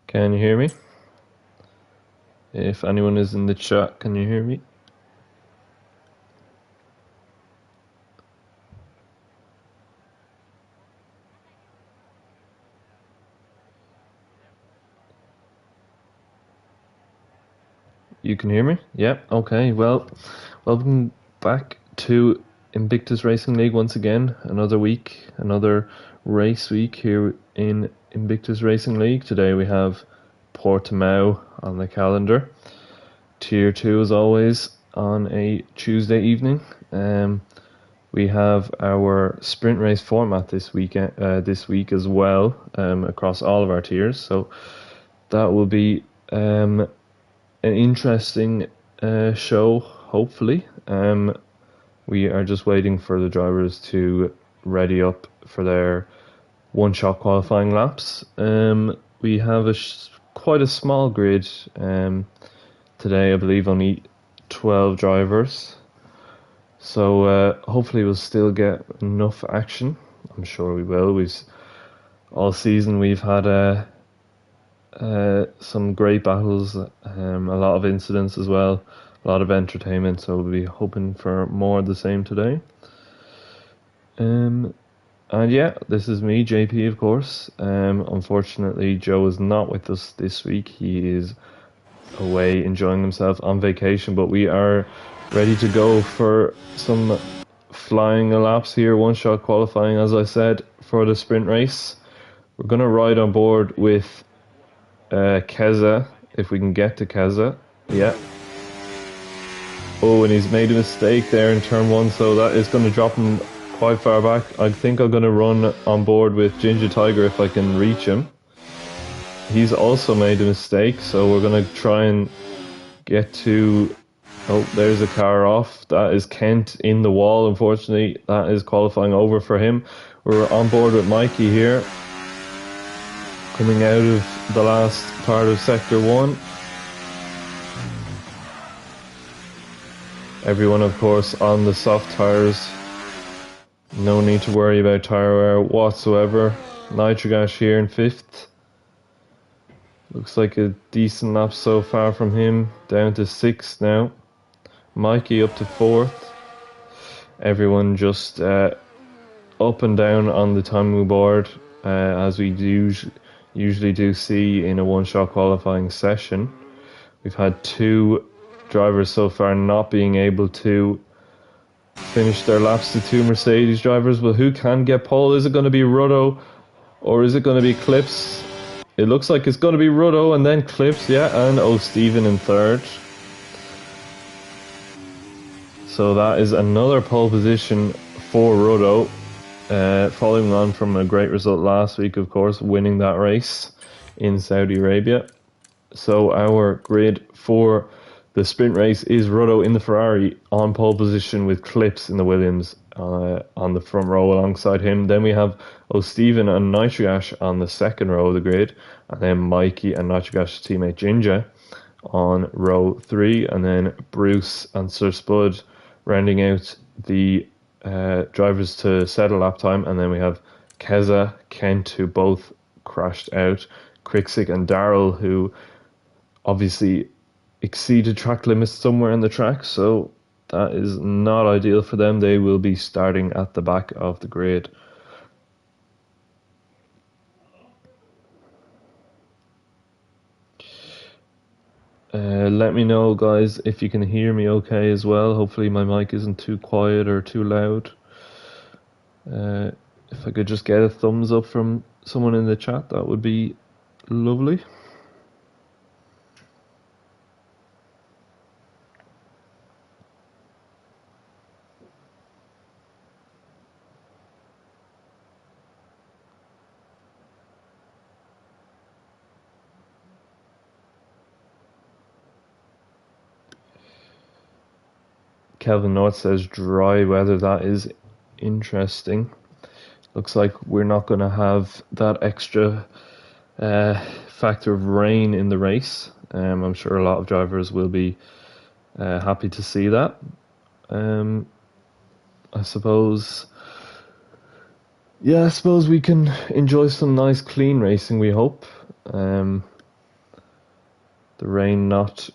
Can you hear me? If anyone is in the chat, can you hear me? You can hear me? Yeah, okay. Well, welcome back to Invictus Racing League once again. Another week, another race week here in Invictus Racing League. Today we have Portimao on the calendar. Tier 2 as always on a Tuesday evening. We have our sprint race format this week as well, across all of our tiers. So that will be an interesting show, hopefully. We are just waiting for the drivers to ready up for their one-shot qualifying laps. We have quite a small grid today. I believe only 12 drivers. So hopefully we'll still get enough action. I'm sure we will. All season we've had some great battles, a lot of incidents as well, a lot of entertainment. So we'll be hoping for more of the same today. And yeah, this is me, JP, of course. Unfortunately, Joe is not with us this week. He is away enjoying himself on vacation, but we are ready to go for some flying laps here, one-shot qualifying, as I said, for the sprint race. We're going to ride on board with Keza, if we can get to Keza. Yeah. Oh, and he's made a mistake there in turn 1, so that is going to drop him quite far back. I think I'm going to run on board with Ginger Tiger if I can reach him. He's also made a mistake, so we're going to try and get to... Oh, there's a car off. That is Kent in the wall, unfortunately. That is qualifying over for him. We're on board with Mikey here, coming out of the last part of Sector 1. Everyone, of course, on the soft tyres. No need to worry about tyre wear whatsoever. Nitrogash here in 5th. Looks like a decent lap so far from him. Down to 6th now. Mikey up to 4th. Everyone just up and down on the timing board, as we usually do see in a one-shot qualifying session. We've had 2 drivers so far not being able to finish their laps, the 2 Mercedes drivers. But who can get pole? Is it going to be Ruddo or is it going to be Clips? It looks like it's going to be Ruddo and then Clips, yeah, and O'Stephen in 3rd. So that is another pole position for Ruddo, following on from a great result last week, of course, winning that race in Saudi Arabia. So our grid for the sprint race is Ruddo in the Ferrari on pole position with Clips in the Williams on the front row alongside him. Then we have O'Stephen and Nitrogash on the second row of the grid, and then Mikey and Nitrogash's teammate Ginger on row 3, and then Bruce and Sir Spud rounding out the drivers to settle lap time. And then we have Keza, Kent, who both crashed out, Quicksig and Daryl, who obviously exceeded track limits somewhere in the track, so that is not ideal for them. They will be starting at the back of the grid. Let me know, guys, if you can hear me okay as well. Hopefully my mic isn't too quiet or too loud. If I could just get a thumbs up from someone in the chat, that would be lovely. Kelvin North says dry weather. That is interesting. Looks like we're not going to have that extra factor of rain in the race. I'm sure a lot of drivers will be happy to see that. I suppose we can enjoy some nice clean racing, we hope. the rain not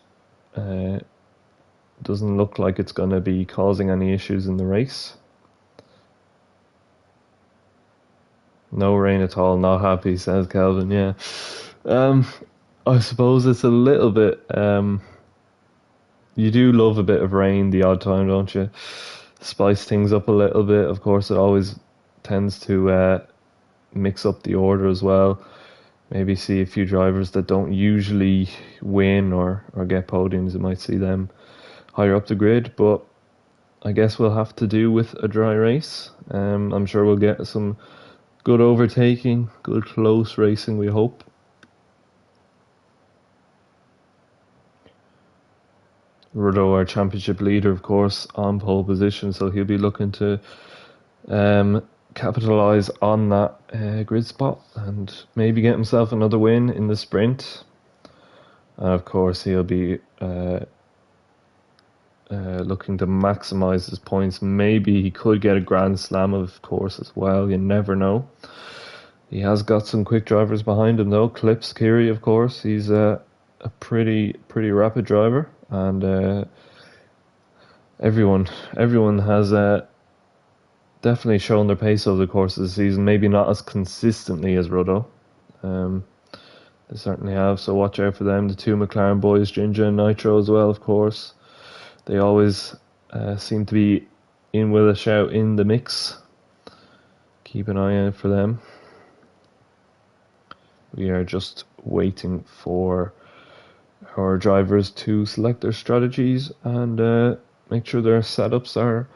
doesn't look like it's going to be causing any issues in the race. No rain at all, not happy, says Kelvin. Yeah, I suppose it's a little bit. You do love a bit of rain the odd time, don't you? Spice things up a little bit. Of course, it always tends to mix up the order as well. Maybe see a few drivers that don't usually win or get podiums. You might see them higher up the grid, but I guess we'll have to do with a dry race. I'm sure we'll get some good overtaking, good close racing, we hope. Rudo, our championship leader, of course, on pole position, so he'll be looking to capitalise on that grid spot and maybe get himself another win in the sprint. And of course, he'll be looking to maximise his points. Maybe he could get a Grand Slam, of course, as well. You never know. He has got some quick drivers behind him, though. Clips Kiri, of course. He's a pretty rapid driver, and everyone has definitely shown their pace over the course of the season. Maybe not as consistently as Rudo. They certainly have, so watch out for them. The two McLaren boys, Ginger and Nitro as well, of course. They always seem to be in with a shout in the mix. Keep an eye out for them. We are just waiting for our drivers to select their strategies and make sure their setups are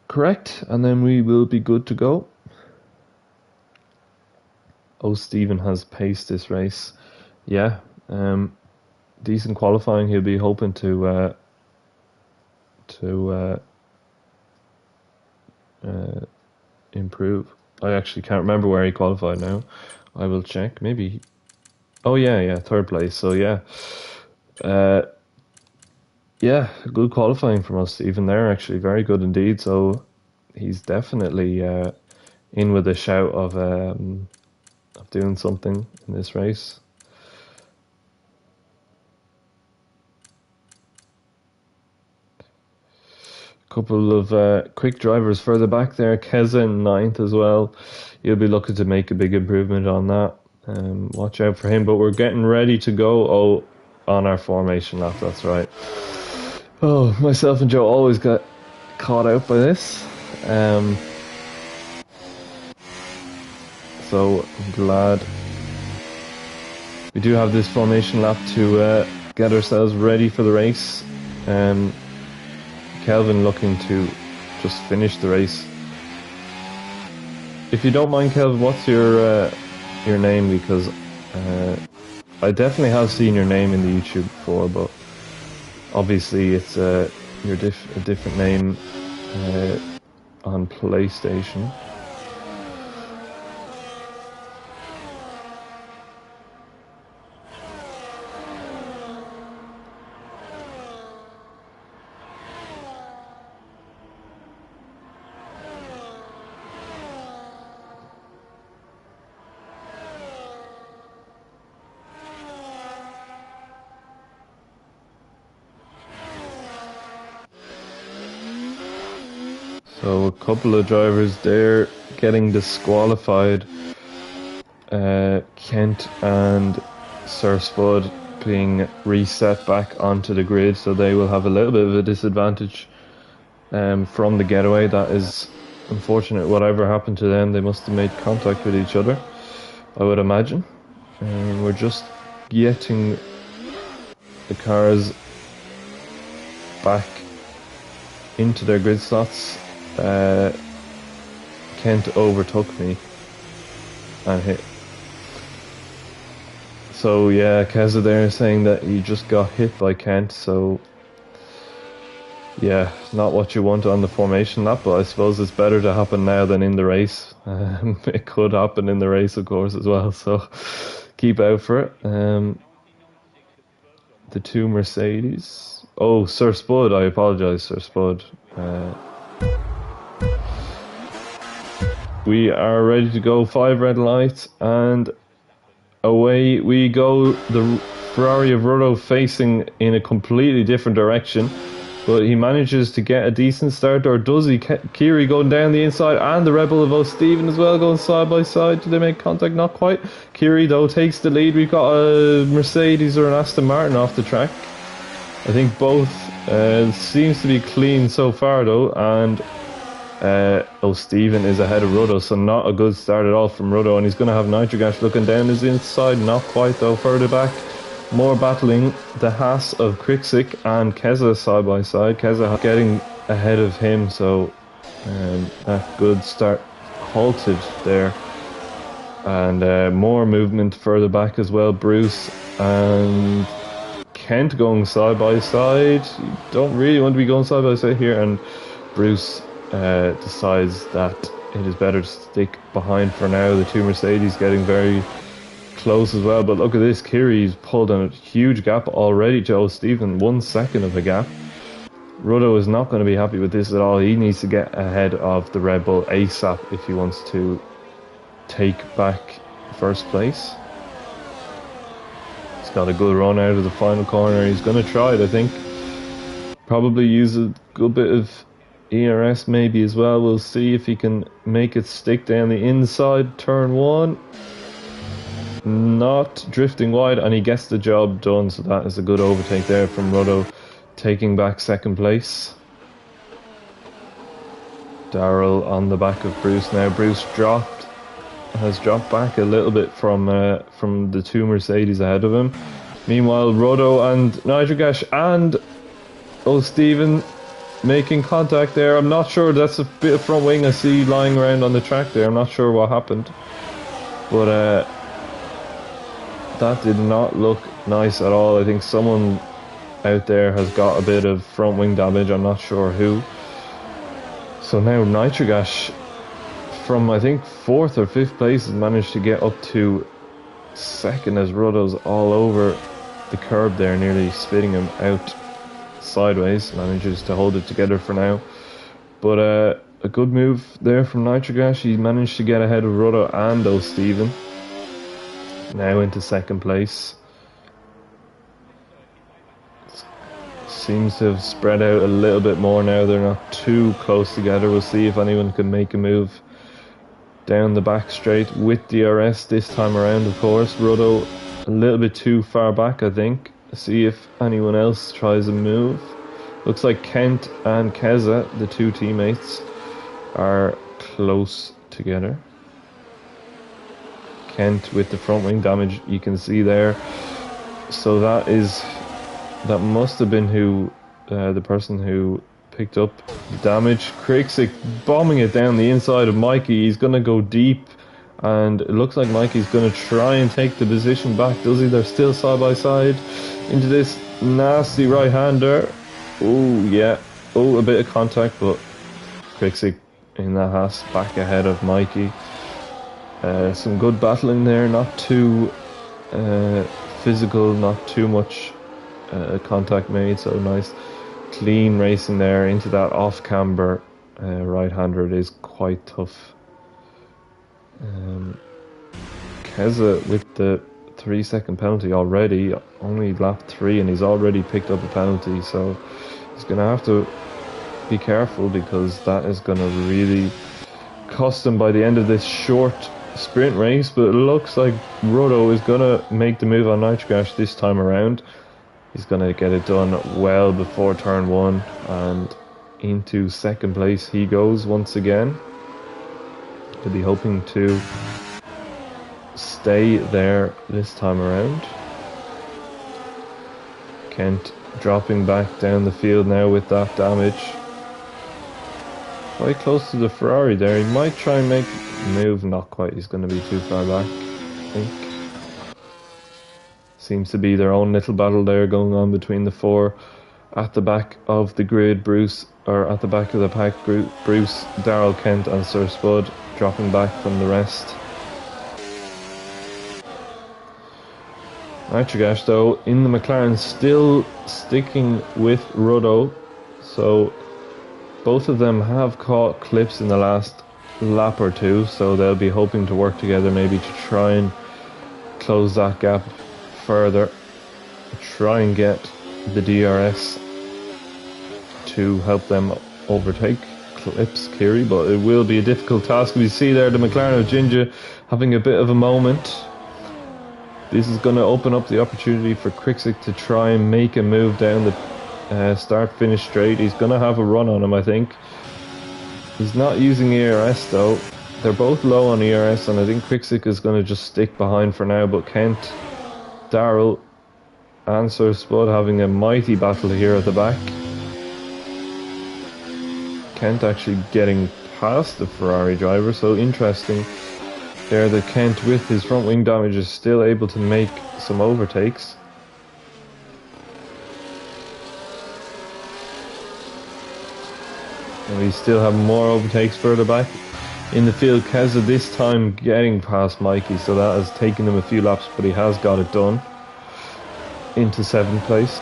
correct, and then we will be good to go. Oh, Stephen has paced this race. Yeah, decent qualifying. He'll be hoping to improve. I actually can't remember where he qualified now. I will check. Maybe. Oh yeah, third place. So yeah, good qualifying from us even there. Actually, very good indeed. So he's definitely in with a shout of doing something in this race. Couple of quick drivers further back there. Keza in 9th as well. You'll be looking to make a big improvement on that. Watch out for him. But we're getting ready to go on our formation lap. That's right. Oh, myself and Joe always got caught out by this. So I'm glad we do have this formation lap to get ourselves ready for the race. Kelvin looking to just finish the race. If you don't mind, Kelvin, what's your name? Because I definitely have seen your name in the YouTube before, but obviously it's a different name on PlayStation. So a couple of drivers there getting disqualified. Kent and Sir Spud being reset back onto the grid, so they will have a little bit of a disadvantage from the getaway. That is unfortunate. Whatever happened to them, they must have made contact with each other, I would imagine. We're just getting the cars back into their grid slots. Kent overtook me and hit. So yeah, Keza there saying that he just got hit by Kent, so yeah, not what you want on the formation lap, but I suppose it's better to happen now than in the race. It could happen in the race, of course, as well, so keep out for it. The two Mercedes. Oh, Sir Spud, I apologise, Sir Spud. We are ready to go. 5 red lights and away we go. The Ferrari of Ruddo facing in a completely different direction. But he manages to get a decent start, or does he? Kiri going down the inside, and the Rebel of O'Stephen as well, going side by side. Do they make contact? Not quite. Kiri, though, takes the lead. We've got a Mercedes or an Aston Martin off the track. I think both seems to be clean so far, though, and O'Stephen is ahead of Ruddo, so not a good start at all from Ruddo, and he's going to have Nitrogash looking down his inside. Not quite, though, further back. More battling the Haas of Kriksik and Keza side by side. Keza getting ahead of him, so that good start halted there. And more movement further back as well. Bruce and Kent going side by side. You don't really want to be going side by side here, and Bruce decides that it is better to stick behind for now. The two Mercedes getting very close as well, but look at this. Kiri's pulled a huge gap already to O'Stephen, 1 second of a gap. Ruddo is not going to be happy with this at all. He needs to get ahead of the Red Bull ASAP if he wants to take back first place. He's got a good run out of the final corner. He's going to try it, I think. Probably use a good bit of ERS maybe as well. We'll see if he can make it stick down the inside. Turn 1. Not drifting wide, and he gets the job done, so that is a good overtake there from Ruddo, taking back second place. Darrell on the back of Bruce now. Bruce has dropped back a little bit from the two Mercedes ahead of him. Meanwhile, Ruddo and Nitrogash and O'Stephen making contact there. I'm not sure, that's a bit of front wing I see lying around on the track there. I'm not sure what happened, but that did not look nice at all. I think someone out there has got a bit of front wing damage. I'm not sure who. So now Nitrogash from I think 4th or 5th place has managed to get up to 2nd as Ruddo's all over the curb there, nearly spitting him out sideways. Manages to hold it together for now. But a good move there from Nitrogash. He managed to get ahead of Ruddo and O'Stephen. Now into 2nd place. Seems to have spread out a little bit more now. They're not too close together. We'll see if anyone can make a move down the back straight with DRS this time around, of course. Ruddo a little bit too far back, I think. See if anyone else tries a move. Looks like Kent and Keza, the two teammates, are close together. Kent with the front wing damage you can see there, so that must have been who the person who picked up the damage. Kriksik bombing it down the inside of Mikey. He's gonna go deep, and it looks like Mikey's gonna try and take the position back. Does he? They're still side by side into this nasty right hander. Oh yeah, oh, a bit of contact, but Kriksik in that Haas back ahead of Mikey. Some good battling there, not too physical, not too much contact made, so nice clean racing there into that off camber right-hander. It is quite tough. Keza with the 3-second penalty already, only lap 3, and he's already picked up a penalty, so he's going to have to be careful, because that is going to really cost him by the end of this short sprint race. But it looks like Ruddo is going to make the move on Nitrogash this time around. He's going to get it done well before turn 1, and into 2nd place he goes once again. He'll be hoping to stay there this time around. Kent dropping back down the field now with that damage. Quite close to the Ferrari there. He might try and make a move. Not quite. He's going to be too far back, I think. Seems to be their own little battle there going on between the four at the back of the grid. Bruce, or at the back of the pack, Bruce, Darrell, Kent and Sir Spud dropping back from the rest. Nitrogash though in the McLaren still sticking with Ruddo, so both of them have caught clips in the last lap or two, so they'll be hoping to work together maybe to try and close that gap further. try and get the DRS to help them overtake clips Kiri, but it will be a difficult task. We see there the McLaren of Ginger having a bit of a moment. This is going to open up the opportunity for Krixik to try and make a move down the start-finish straight. He's going to have a run on him, I think. He's not using ERS though. They're both low on ERS, and I think Krixik is going to just stick behind for now, but Kent, Daryl and Sir Spud having a mighty battle here at the back. Kent actually getting past the Ferrari driver, so interesting there that Kent with his front wing damage is still able to make some overtakes. And we still have more overtakes further back in the field. Keza this time getting past Mikey, so that has taken him a few laps, but he has got it done into 7th place.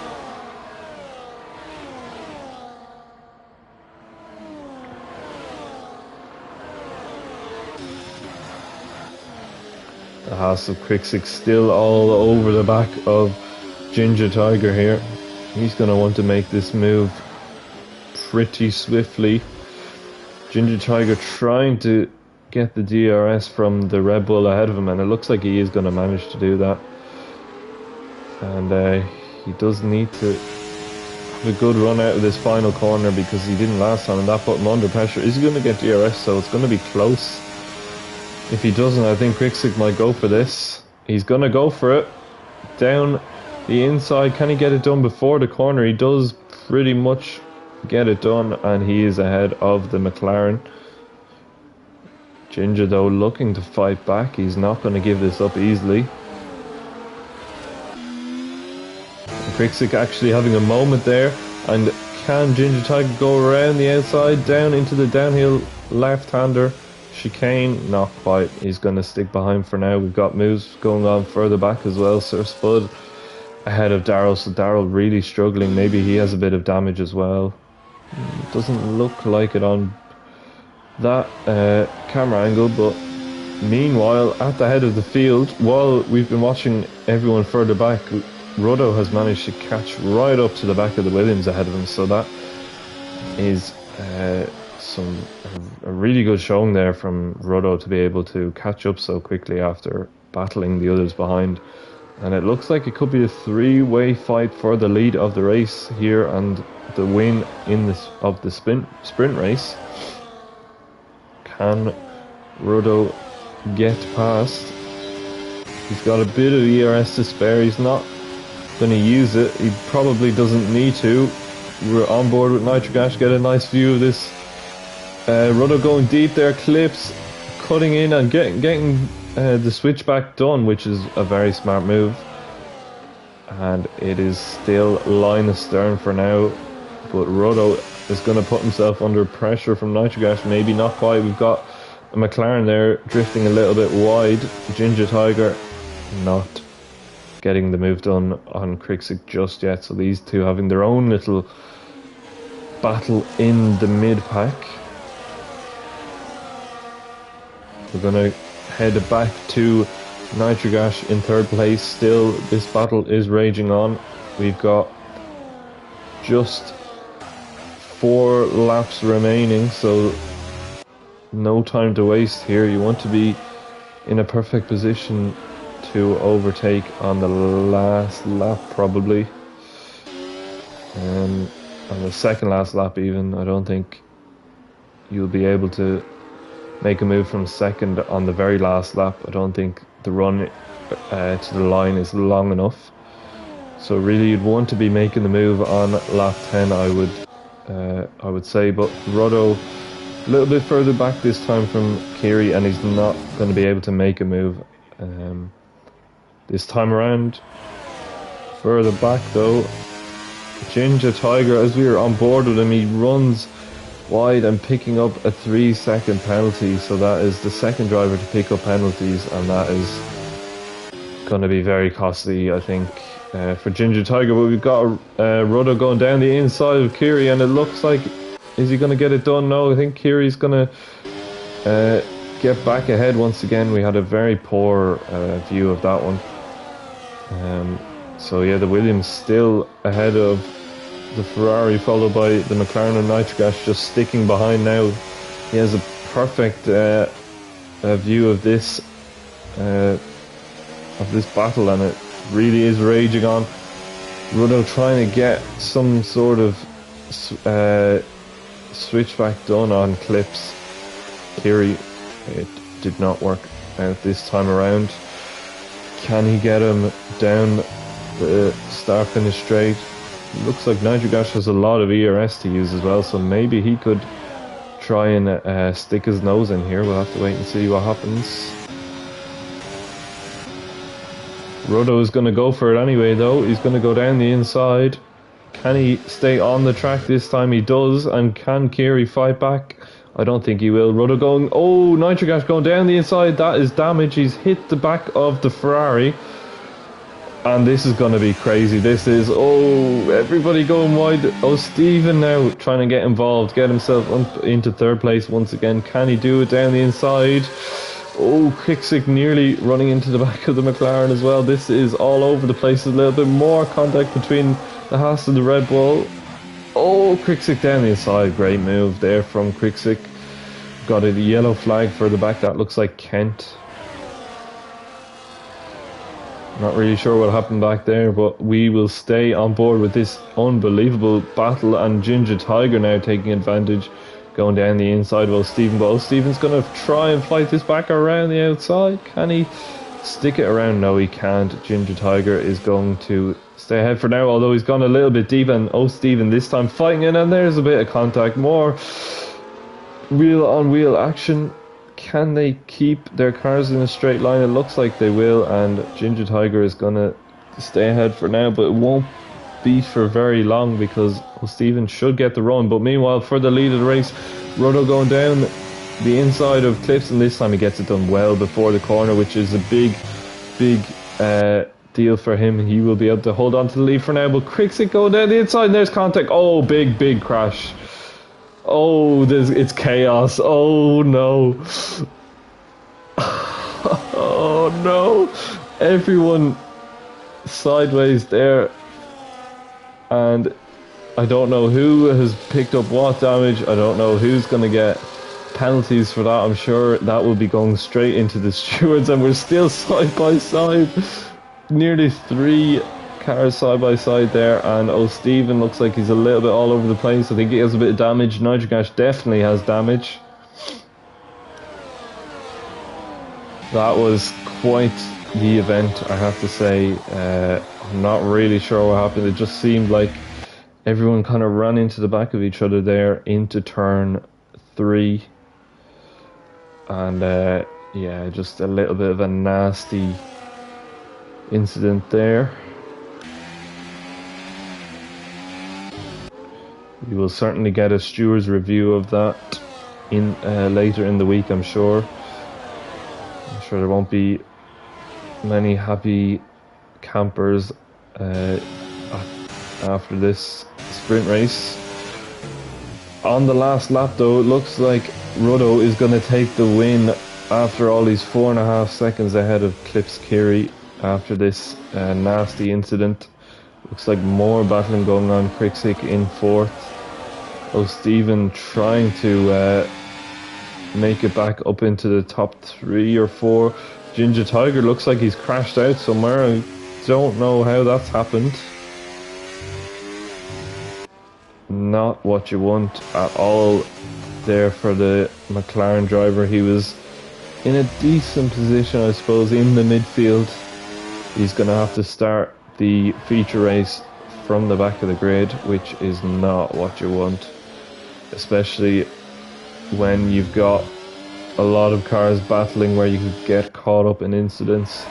The Haas of Krixik still all over the back of Ginger Tiger here. He's going to want to make this move pretty swiftly. Ginger Tiger trying to get the DRS from the Red Bull ahead of him, and it looks like he is going to manage to do that. And he does need to have a good run out of this final corner, because he didn't last time and that put him under pressure. Is he going to get DRS? So it's going to be close. If he doesn't, I think Krixik might go for this. He's going to go for it. Down the inside. Can he get it done before the corner? He does pretty much get it done, and he is ahead of the McLaren. Ginger though looking to fight back. He's not going to give this up easily. Krixik actually having a moment there, and can Ginger Tiger go around the outside down into the downhill left-hander chicane? Not quite. He's going to stick behind for now. We've got moves going on further back as well. Sir Spud ahead of Daryl, so Daryl really struggling. Maybe he has a bit of damage as well. Doesn't look like it on that camera angle, but meanwhile at the head of the field, while we've been watching everyone further back, Ruddo has managed to catch right up to the back of the Williams ahead of him, so that is a really good showing there from Ruddo to be able to catch up so quickly after battling the others behind. And it looks like it could be a three-way fight for the lead of the race here and the win in the sprint race. Can Ruddo get past? He's got a bit of ERS to spare. He's not going to use it. He probably doesn't need to. We're on board with Nitrogash. Get a nice view of this. Ruddo going deep there. Clips cutting in and getting the switchback done, which is a very smart move. And it is still line astern for now, but Ruddo is going to put himself under pressure from Nitrogash. Maybe not quite. We've got a McLaren there drifting a little bit wide. Ginger Tiger not getting the move done on Krixik just yet, so these two having their own little battle in the mid-pack. We're going to head back to Nitrogash in 3rd place. Still, this battle is raging on. We've got just 4 laps remaining, so no time to waste here. You want to be in a perfect position to overtake on the last lap, probably. On the second last lap even. I don't think you'll be able to make a move from second on the very last lap. I don't think the run to the line is long enough. So really you'd want to be making the move on lap 10, I would say. But Ruddo a little bit further back this time from Kiri, and he's not going to be able to make a move this time around. Further back though, Ginger Tiger, as we were on board with him, he runs wide and picking up a 3-second penalty, so that is the second driver to pick up penalties, and that is going to be very costly, I think, for Ginger Tiger. But we've got Ruddo going down the inside of Kiri, and it looks like, is he going to get it done? No, I think Kiri's going to get back ahead once again. We had a very poor view of that one. So yeah, the Williams still ahead of the Ferrari, followed by the McLaren and Nitrogas just sticking behind now. He has a perfect view of this battle, and it really is raging on. Rudo trying to get some sort of switchback done on clips. Kiri, it did not work out this time around. Can he get him down the start finish straight? Looks like Nitrogas has a lot of ERS to use as well, so maybe he could try and stick his nose in here. We'll have to wait and see what happens. Rudo is going to go for it anyway though. He's going to go down the inside. Can he stay on the track this time? He does. And can Kiri fight back? I don't think he will. Rudo going, oh, Nitrogas going down the inside. That is damage. He's hit the back of the Ferrari. And this is going to be crazy. This is, oh, everybody going wide. Oh, Stephen now trying to get involved, get himself into third place once again. Can he do it down the inside? Oh, Quickstick nearly running into the back of the McLaren as well. This is all over the place. A little bit more contact between the Haas and the Red Bull. Oh, Quickstick down the inside. Great move there from Quickstick. Got a yellow flag for the back. That looks like Kent. Not really sure what happened back there, but we will stay on board with this unbelievable battle. And Ginger Tiger now taking advantage, going down the inside. Well, Stephen's going to try and fight this back around the outside. Can he stick it around? No, he can't. Ginger Tiger is going to stay ahead for now, although he's gone a little bit deep. And oh, Stephen this time fighting in, and there's a bit of contact. More wheel on wheel action. Can they keep their cars in a straight line? It looks like they will, and Ginger Tiger is going to stay ahead for now, but it won't be for very long because Stephen should get the run. But meanwhile, for the lead of the race, Rudo going down the inside of cliffs, and this time he gets it done well before the corner, which is a big deal for him. He will be able to hold on to the lead for now, but Quickstick going down the inside, and there's contact. Oh, big crash. Oh, it's chaos. Oh no. Oh no. Everyone sideways there. And I don't know who has picked up what damage. I don't know who's going to get penalties for that. I'm sure that will be going straight into the stewards. And we're still side by side. Nearly 3 cars side by side there, and oh, Stephen looks like he's a little bit all over the place. I think he has a bit of damage. Nitrogas definitely has damage. That was quite the event, I have to say. I'm not really sure what happened. It just seemed like everyone kind of ran into the back of each other there into turn 3, and yeah, just a little bit of a nasty incident there. We will certainly get a steward's review of that in later in the week, I'm sure. I'm sure there won't be many happy campers after this sprint race. On the last lap though, it looks like Rudo is going to take the win after all. He's 4.5 seconds ahead of Clips Kiri after this nasty incident. Looks like more battling going on. Quickstick in 4th. Oh, Stephen trying to make it back up into the top 3 or 4. Ginger Tiger looks like he's crashed out somewhere. I don't know how that's happened. Not what you want at all there for the McLaren driver. He was in a decent position, I suppose, in the midfield. He's going to have to start the feature race from the back of the grid, which is not what you want, especially when you've got a lot of cars battling where you could get caught up in incidents.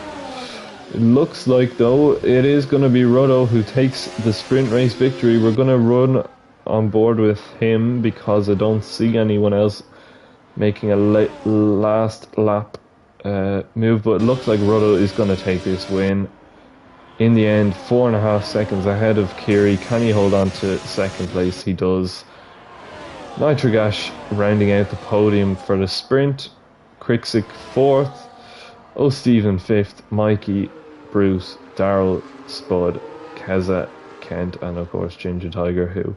It looks like though it is going to be Rudo who takes the sprint race victory. We're going to run on board with him because I don't see anyone else making a last lap move, but it looks like Rudo is going to take this win. In the end, 4.5 seconds ahead of Kiri. Can he hold on to 2nd place? He does. Nitrogas rounding out the podium for the sprint. Quickstick 4th. Oh, Stephen 5th. Mikey Bruce, Daryl, Spud, Keza, Kent, and of course Ginger Tiger, who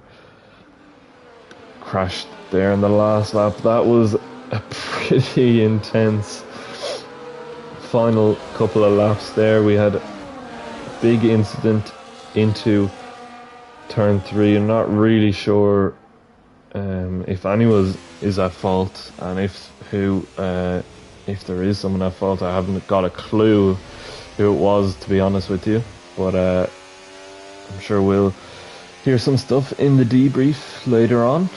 crashed there in the last lap. That was a pretty intense final couple of laps there. We had a big incident into turn 3. I'm not really sure if anyone is at fault, and if there is someone at fault. I haven't got a clue who it was, to be honest with you, but I'm sure we'll hear some stuff in the debrief later on.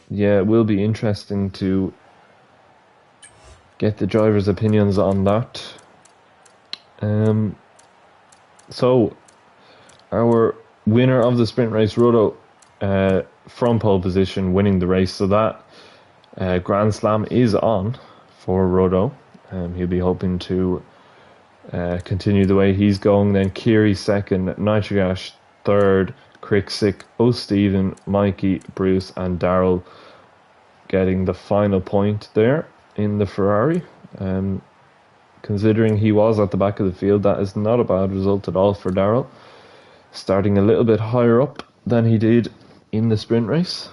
Yeah, it will be interesting to get the drivers' opinions on that. So our winner of the sprint race, Rodo, from pole position, winning the race. So that Grand Slam is on for Rodo. He'll be hoping to continue the way he's going. Then Kiri second, Nitrogash third, Cricksick, O'Stephen, Mikey, Bruce, and Daryl getting the final point there in the Ferrari. Considering he was at the back of the field, that is not a bad result at all for Daryl, starting a little bit higher up than he did in the sprint race.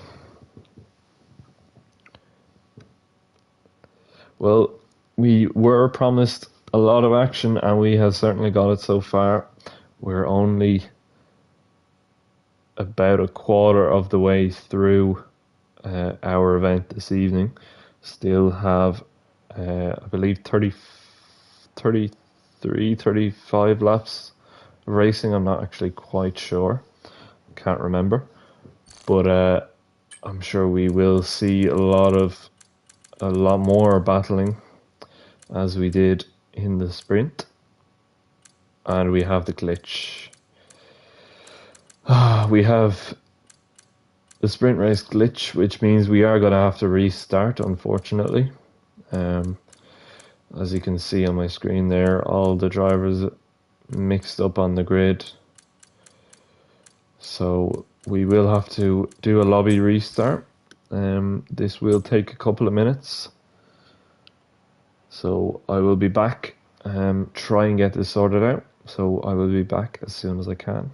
Well, we were promised a lot of action, and we have certainly got it so far. We're only about a quarter of the way through our event this evening. Still have, I believe, 35 laps of racing. I'm not actually quite sure. Can't remember. But I'm sure we will see a lot more battling as we did in the sprint. And we have the glitch. We have the sprint race glitch, which means we are going to have to restart, unfortunately. As you can see on my screen there, all the drivers mixed up on the grid. So we will have to do a lobby restart. This will take a couple of minutes. So I will be back, try and get this sorted out. So I will be back as soon as I can.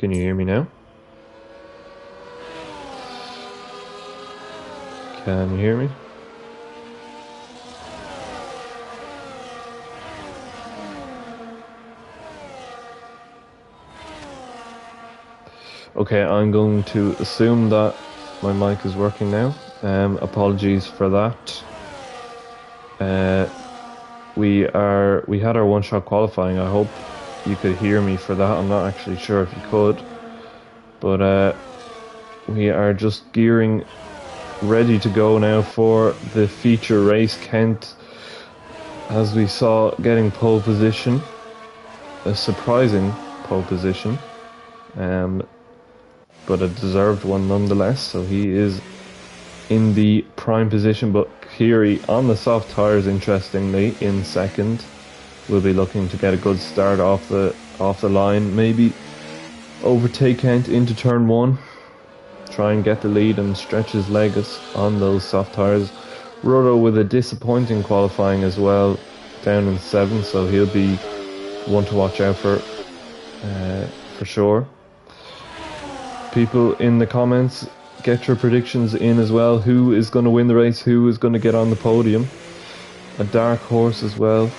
Can you hear me now? Can you hear me? Okay, I'm going to assume that my mic is working now. Apologies for that. We had our one-shot qualifying. I hope you could hear me for that. I'm not actually sure if you could, but we are just gearing ready to go now for the feature race. Kent, as we saw, getting pole position, a surprising pole position, but a deserved one nonetheless. So he is in the prime position, but Kiri on the soft tyres, interestingly, in second. Will be looking to get a good start off the line, maybe overtake Kent into turn one, try and get the lead and stretch his legs on those soft tyres. Roto with a disappointing qualifying as well, down in 7th, so he'll be one to watch out for sure. People in the comments, get your predictions in as well. Who is going to win the race? Who is going to get on the podium? A dark horse as well.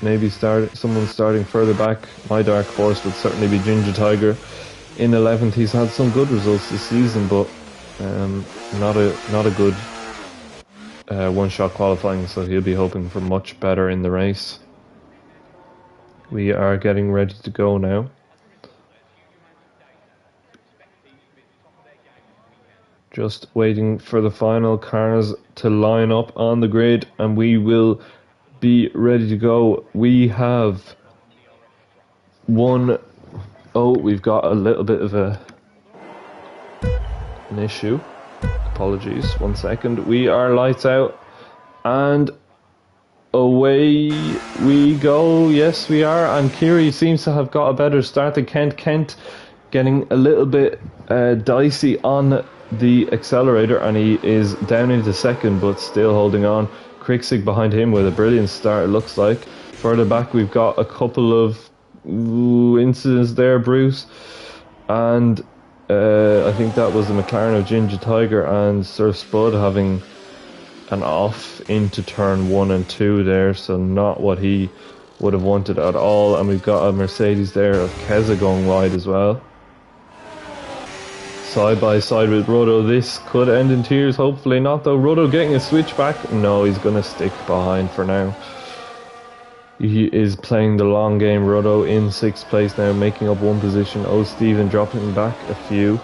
Maybe someone starting further back. My dark horse would certainly be Ginger Tiger in 11th. He's had some good results this season, but not a good one-shot qualifying, so he'll be hoping for much better in the race. We are getting ready to go now. Just waiting for the final cars to line up on the grid, and we will be ready to go. We have we've got a little bit of an issue. Apologies, 1 second. We are lights out, and away we go. Yes, we are, and Kiri seems to have got a better start than Kent. Kent getting a little bit dicey on the accelerator, and he is down into second, but still holding on. Kriksig behind him with a brilliant start, it looks like. Further back we've got a couple of incidents there, Bruce, and I think that was the McLaren of Ginger Tiger and Sir Spud having an off into turn 1 and 2 there, so not what he would have wanted at all. And we've got a Mercedes there of Keza going wide as well. Side by side with Roto, this could end in tears, hopefully not though. Roto getting a switch back, no, he's going to stick behind for now. He is playing the long game. Roto in 6th place now, making up 1 position. Oh, Steven dropping back a few.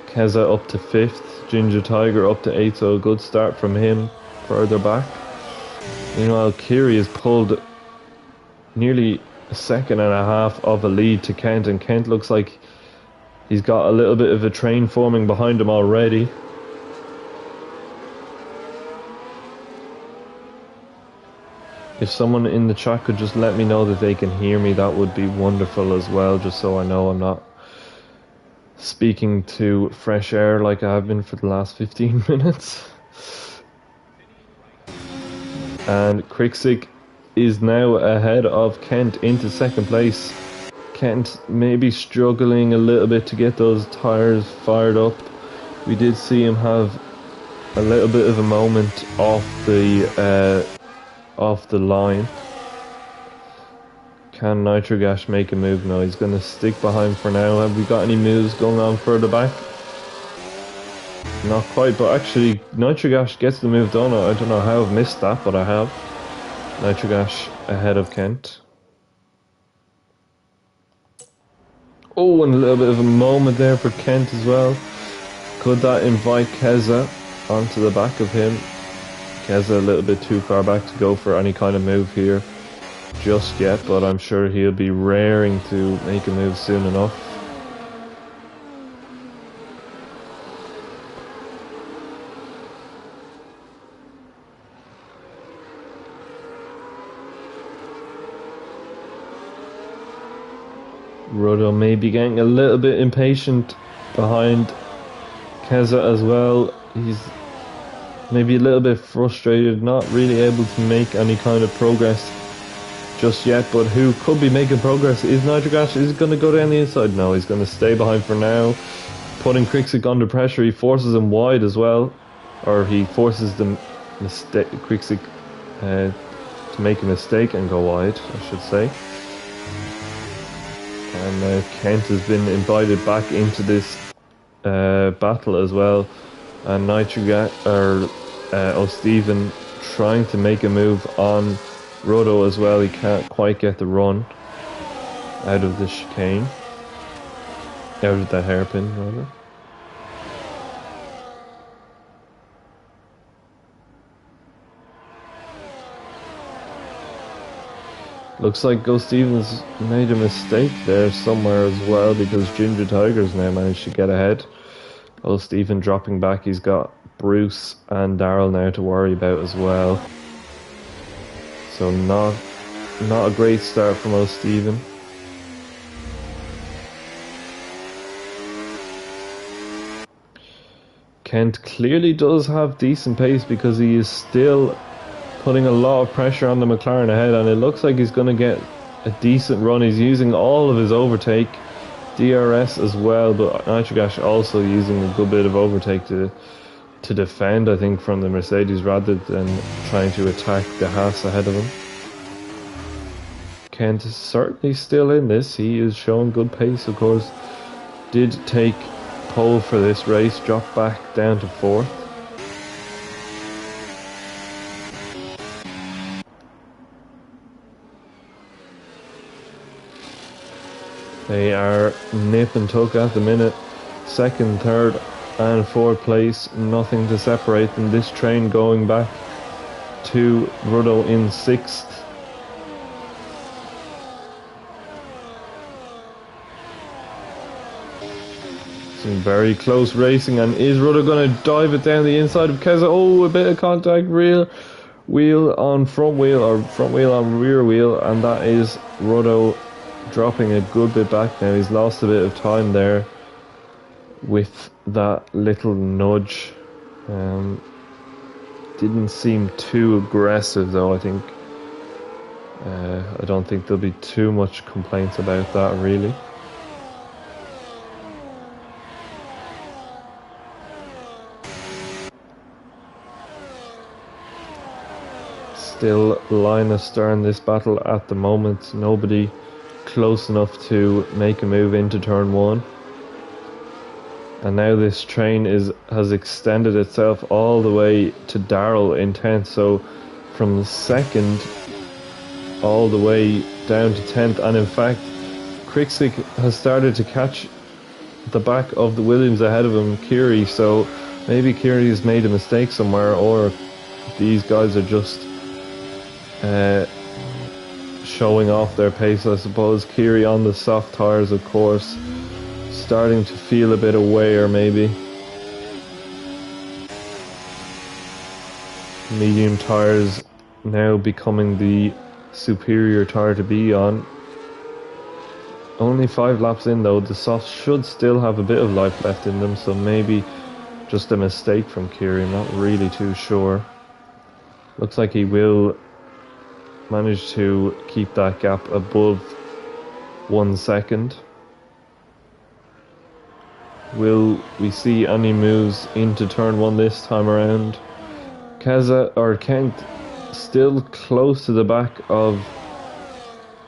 Keza up to 5th, Ginger Tiger up to 8th, so a good start from him further back. Meanwhile, Kiri has pulled nearly a second and a half of a lead to Kent, and Kent looks like he's got a little bit of a train forming behind him already. If someone in the chat could just let me know that they can hear me, that would be wonderful as well, just so I know I'm not speaking to fresh air like I have been for the last 15 minutes. And Kriksig is now ahead of Kent into 2nd place. Kent maybe struggling a little bit to get those tyres fired up. We did see him have a little bit of a moment off the line. Can Nitrogash make a move? No, he's going to stick behind for now. Have we got any moves going on further back? Not quite, but actually Nitrogash gets the move done. I don't know how I've missed that, but I have. Nitrogash ahead of Kent. Oh, and a little bit of a moment there for Kent as well. Could that invite Keza onto the back of him? Keza a little bit too far back to go for any kind of move here just yet, but I'm sure he'll be raring to make a move soon enough. Roto may be getting a little bit impatient behind Keza as well. He's maybe a little bit frustrated, not really able to make any kind of progress just yet, but who could be making progress is Nitrogash. Is he going to go down the inside? No, he's going to stay behind for now, putting Krixik under pressure. He forces him wide as well, or he forces the Krixik to make a mistake and go wide, I should say. And Kent has been invited back into this battle as well, and O'Stephen trying to make a move on Rodo as well. He can't quite get the run out of the chicane, out of the hairpin rather. Looks like Ghost Stevens made a mistake there somewhere as well, because Ginger Tigers now managed to get ahead. Ghost Steven dropping back. He's got Bruce and Daryl now to worry about as well. So not a great start from O'Stephen. Kent clearly does have decent pace, because he is still putting a lot of pressure on the McLaren ahead, and it looks like he's going to get a decent run. He's using all of his overtake, DRS as well, but Nitrogash also using a good bit of overtake to defend, I think, from the Mercedes rather than trying to attack the Haas ahead of him. Kent is certainly still in this. He is showing good pace, of course. Did take pole for this race, dropped back down to 4th. They are nip and tuck at the minute. 2nd, 3rd and 4th place. Nothing to separate them. This train going back to Ruddo in 6th. Some very close racing, and is Ruddo going to dive it down the inside of Keza? Oh, a bit of contact. Rear wheel on front wheel, or front wheel on rear wheel, and that is Ruddo dropping a good bit back now. He's lost a bit of time there with that little nudge. Didn't seem too aggressive though. I don't think there'll be too much complaints about that really. Still line astern this battle at the moment. Nobody close enough to make a move into turn 1. And now this train has extended itself all the way to Daryl in 10th. So from the 2nd all the way down to 10th. And in fact, Krixik has started to catch the back of the Williams ahead of him, Kiri. So maybe Kiri has made a mistake somewhere, or these guys are just showing off their pace, I suppose. Kiri on the soft tyres, of course, starting to feel a bit of wear maybe. Medium tyres now becoming the superior tyre to be on. Only 5 laps in though. The softs should still have a bit of life left in them, so maybe just a mistake from Kiri. Not really too sure. Looks like he will manage to keep that gap above 1 second. Will we see any moves into turn 1 this time around? Kent still close to the back of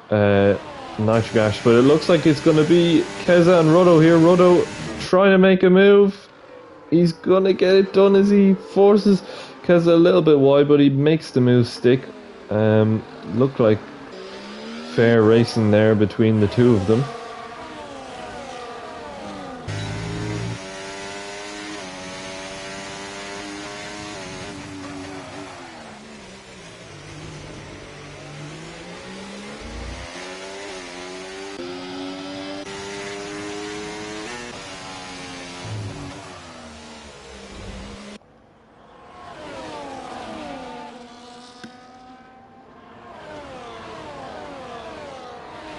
Nitrogash, but it looks like it's going to be Keza and Ruddo here. Ruddo trying to make a move. He's going to get it done as he forces Keza a little bit wide, but he makes the move stick. Looked like fair racing there between the two of them.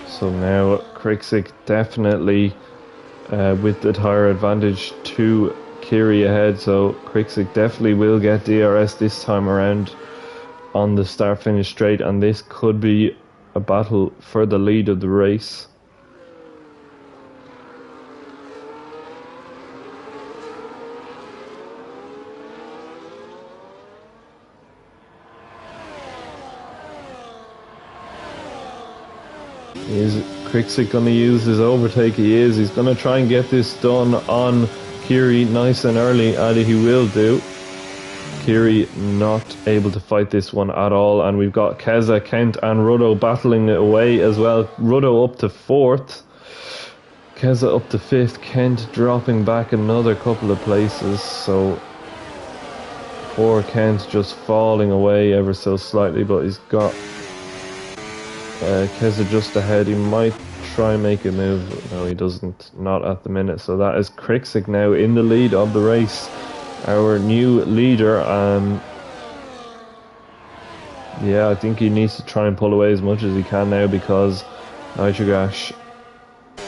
So now Krixik definitely with the tyre advantage to Kiri ahead, so Krixik definitely will get DRS this time around on the start finish straight, and this could be a battle for the lead of the race. Is Krixik going to use his overtake? He is. He's going to try and get this done on Kiri nice and early, and he will do. Kiri not able to fight this one at all, and we've got Keza, Kent and Ruddo battling it away as well. Ruddo up to 4th, Keza up to 5th, Kent dropping back another couple of places, so poor Kent just falling away ever so slightly, but he's got Keza just ahead. He might try and make a move. No, he doesn't, not at the minute. So that is Krixik now in the lead of the race, our new leader. Yeah, I think he needs to try and pull away as much as he can now, because Nitrogash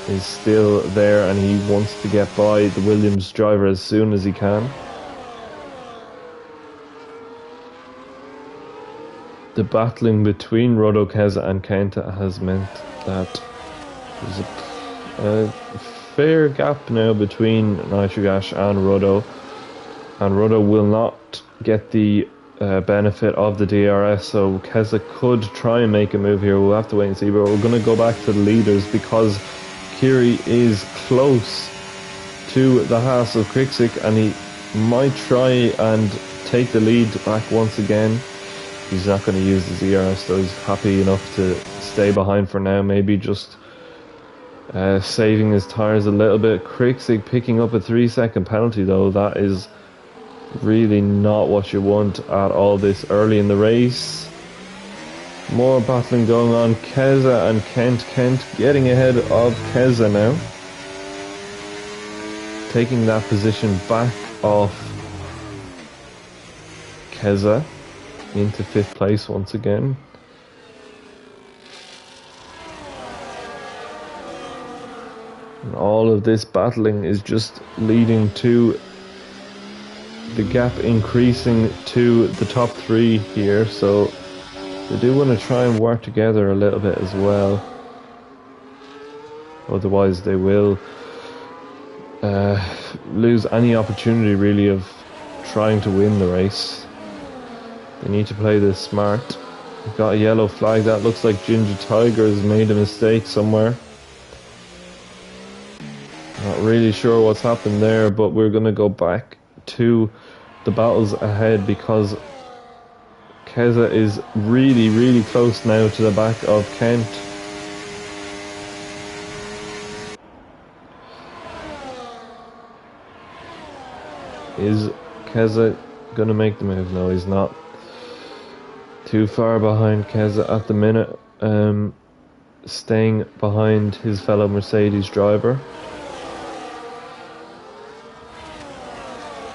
is still there and he wants to get by the Williams driver as soon as he can. The battling between Ruddo, Keza and Kenta has meant that there's a fair gap now between Nitrogash and Ruddo will not get the benefit of the DRS, so Keza could try and make a move here. We'll have to wait and see, but we're going to go back to the leaders because Kiri is close to the Haas of Krixik and he might try and take the lead back once again. He's not going to use his ERS though. He's happy enough to stay behind for now, maybe just saving his tyres a little bit. Krixik picking up a 3-second penalty though. That is really not what you want at all this early in the race. More battling going on. Keza and Kent. Kent getting ahead of Keza now, taking that position back off Keza into 5th place once again. And all of this battling is just leading to the gap increasing to the top 3 here, so they do want to try and work together a little bit as well, otherwise they will lose any opportunity really of trying to win the race. They need to play this smart. We've got a yellow flag. That looks like Ginger Tiger has made a mistake somewhere. Not really sure what's happened there, but we're going to go back to the battles ahead because Keza is really, really close now to the back of Kent. Is Keza going to make the move? No, he's not. Too far behind Keza at the minute, staying behind his fellow Mercedes driver.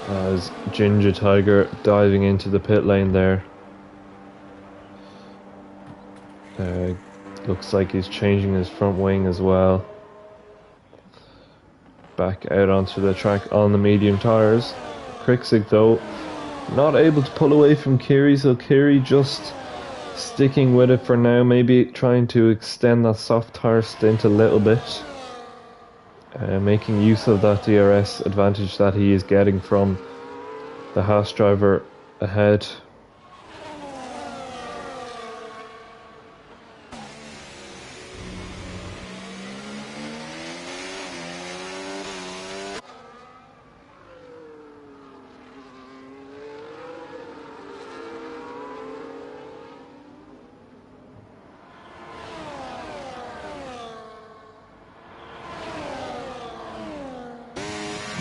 As Ginger Tiger diving into the pit lane there. Looks like he's changing his front wing as well. Back out onto the track on the medium tyres. Krixik though not able to pull away from Kiri, so Kiri just sticking with it for now, maybe trying to extend that soft tyre stint a little bit, making use of that DRS advantage that he is getting from the Haas driver ahead.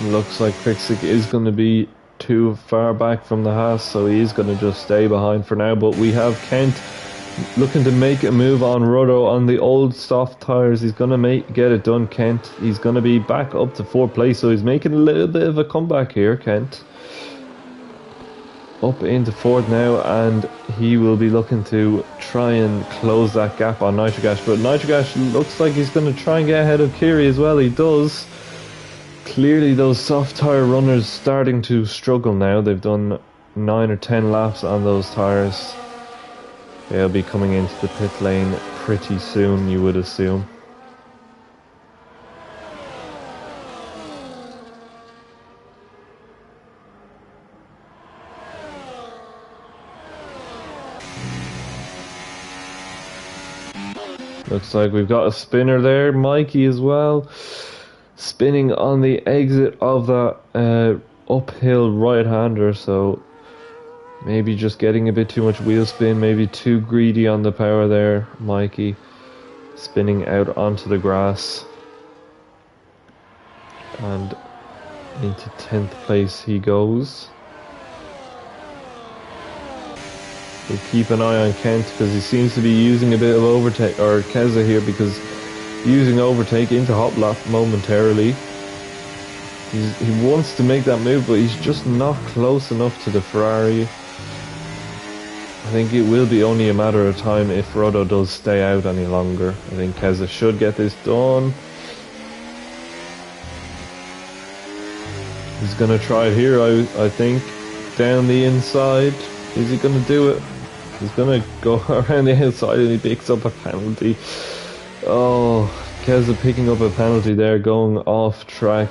Looks like Krixik is going to be too far back from the Haas, so he is going to just stay behind for now. But we have Kent looking to make a move on Ruddo on the old soft tyres. He's going to get it done, Kent. He's going to be back up to 4th place, so he's making a little bit of a comeback here, Kent. Up into 4th now, and he will be looking to try and close that gap on Nitrogash. But Nitrogash looks like he's going to try and get ahead of Kiri as well. He does. Clearly those soft tyre runners starting to struggle now. They've done 9 or 10 laps on those tyres. They'll be coming into the pit lane pretty soon, you would assume. Looks like we've got a spinner there, Mikey as well, spinning on the exit of that uphill right-hander, so maybe just getting a bit too much wheel spin, maybe too greedy on the power there, Mikey, spinning out onto the grass, and into 10th place he goes. We'll keep an eye on Kent because he seems to be using a bit of overtake, or Keza here, because using overtake into hop lap momentarily. He wants to make that move, but he's just not close enough to the Ferrari. I think it will be only a matter of time if Rodo does stay out any longer. I think Keza should get this done. He's going to try it here, I think, down the inside. Is he going to do it? He's going to go around the outside and he picks up a penalty. Oh, Keza picking up a penalty there, going off track,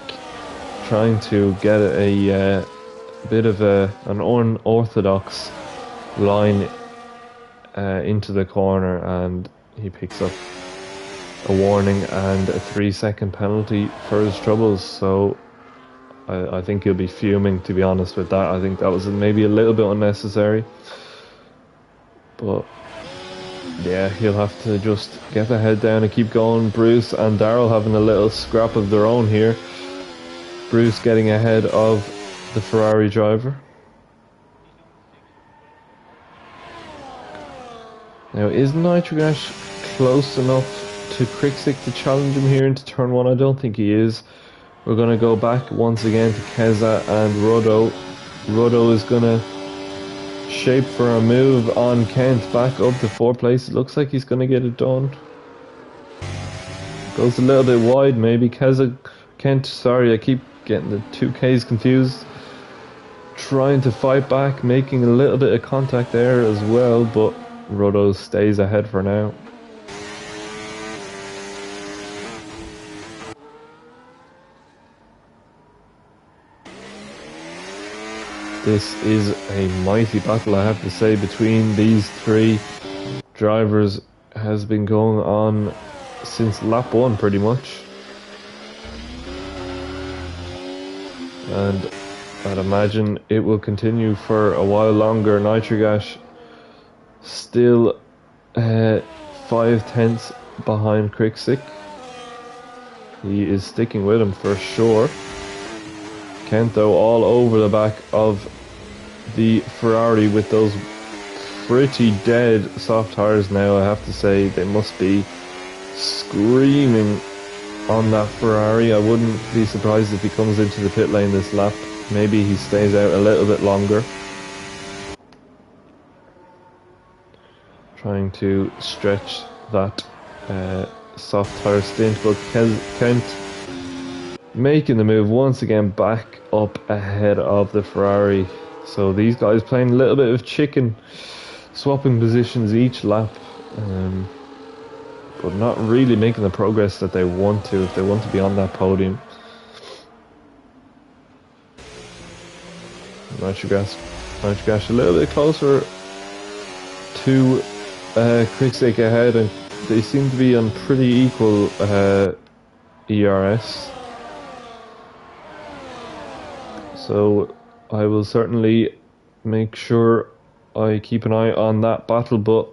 trying to get a bit of an unorthodox line into the corner, and he picks up a warning and a 3-second penalty for his troubles. So I think he'll be fuming, to be honest with that. I think that was maybe a little bit unnecessary, but yeah, he'll have to just get the head down and keep going. Bruce and Daryl having a little scrap of their own here. Bruce getting ahead of the Ferrari driver. Now, is Nitrogash close enough to Krikzik to challenge him here into turn 1? I don't think he is. We're going to go back once again to Keza and Rodo. Rodo is going to shape for a move on Kent back up to 4th place. It looks like he's going to get it done. Goes a little bit wide maybe. Kent, sorry, I keep getting the 2Ks confused. Trying to fight back, making a little bit of contact there as well, but Rodo stays ahead for now. This is a mighty battle, I have to say, between these three drivers. Has been going on since lap 1 pretty much, and I'd imagine it will continue for a while longer. Nitrogash still 5/10 behind Krikzik. He is sticking with him for sure. Kent though all over the back of the Ferrari with those pretty dead soft tires now, I have to say. They must be screaming on that Ferrari. I wouldn't be surprised if he comes into the pit lane this lap. Maybe he stays out a little bit longer, trying to stretch that soft tire stint, but Kent making the move once again back up ahead of the Ferrari. So these guys playing a little bit of chicken, swapping positions each lap, but not really making the progress that they want to if they want to be on that podium. Nitrogash a little bit closer to Krikzik ahead, and they seem to be on pretty equal ERS. So I will certainly make sure I keep an eye on that battle, but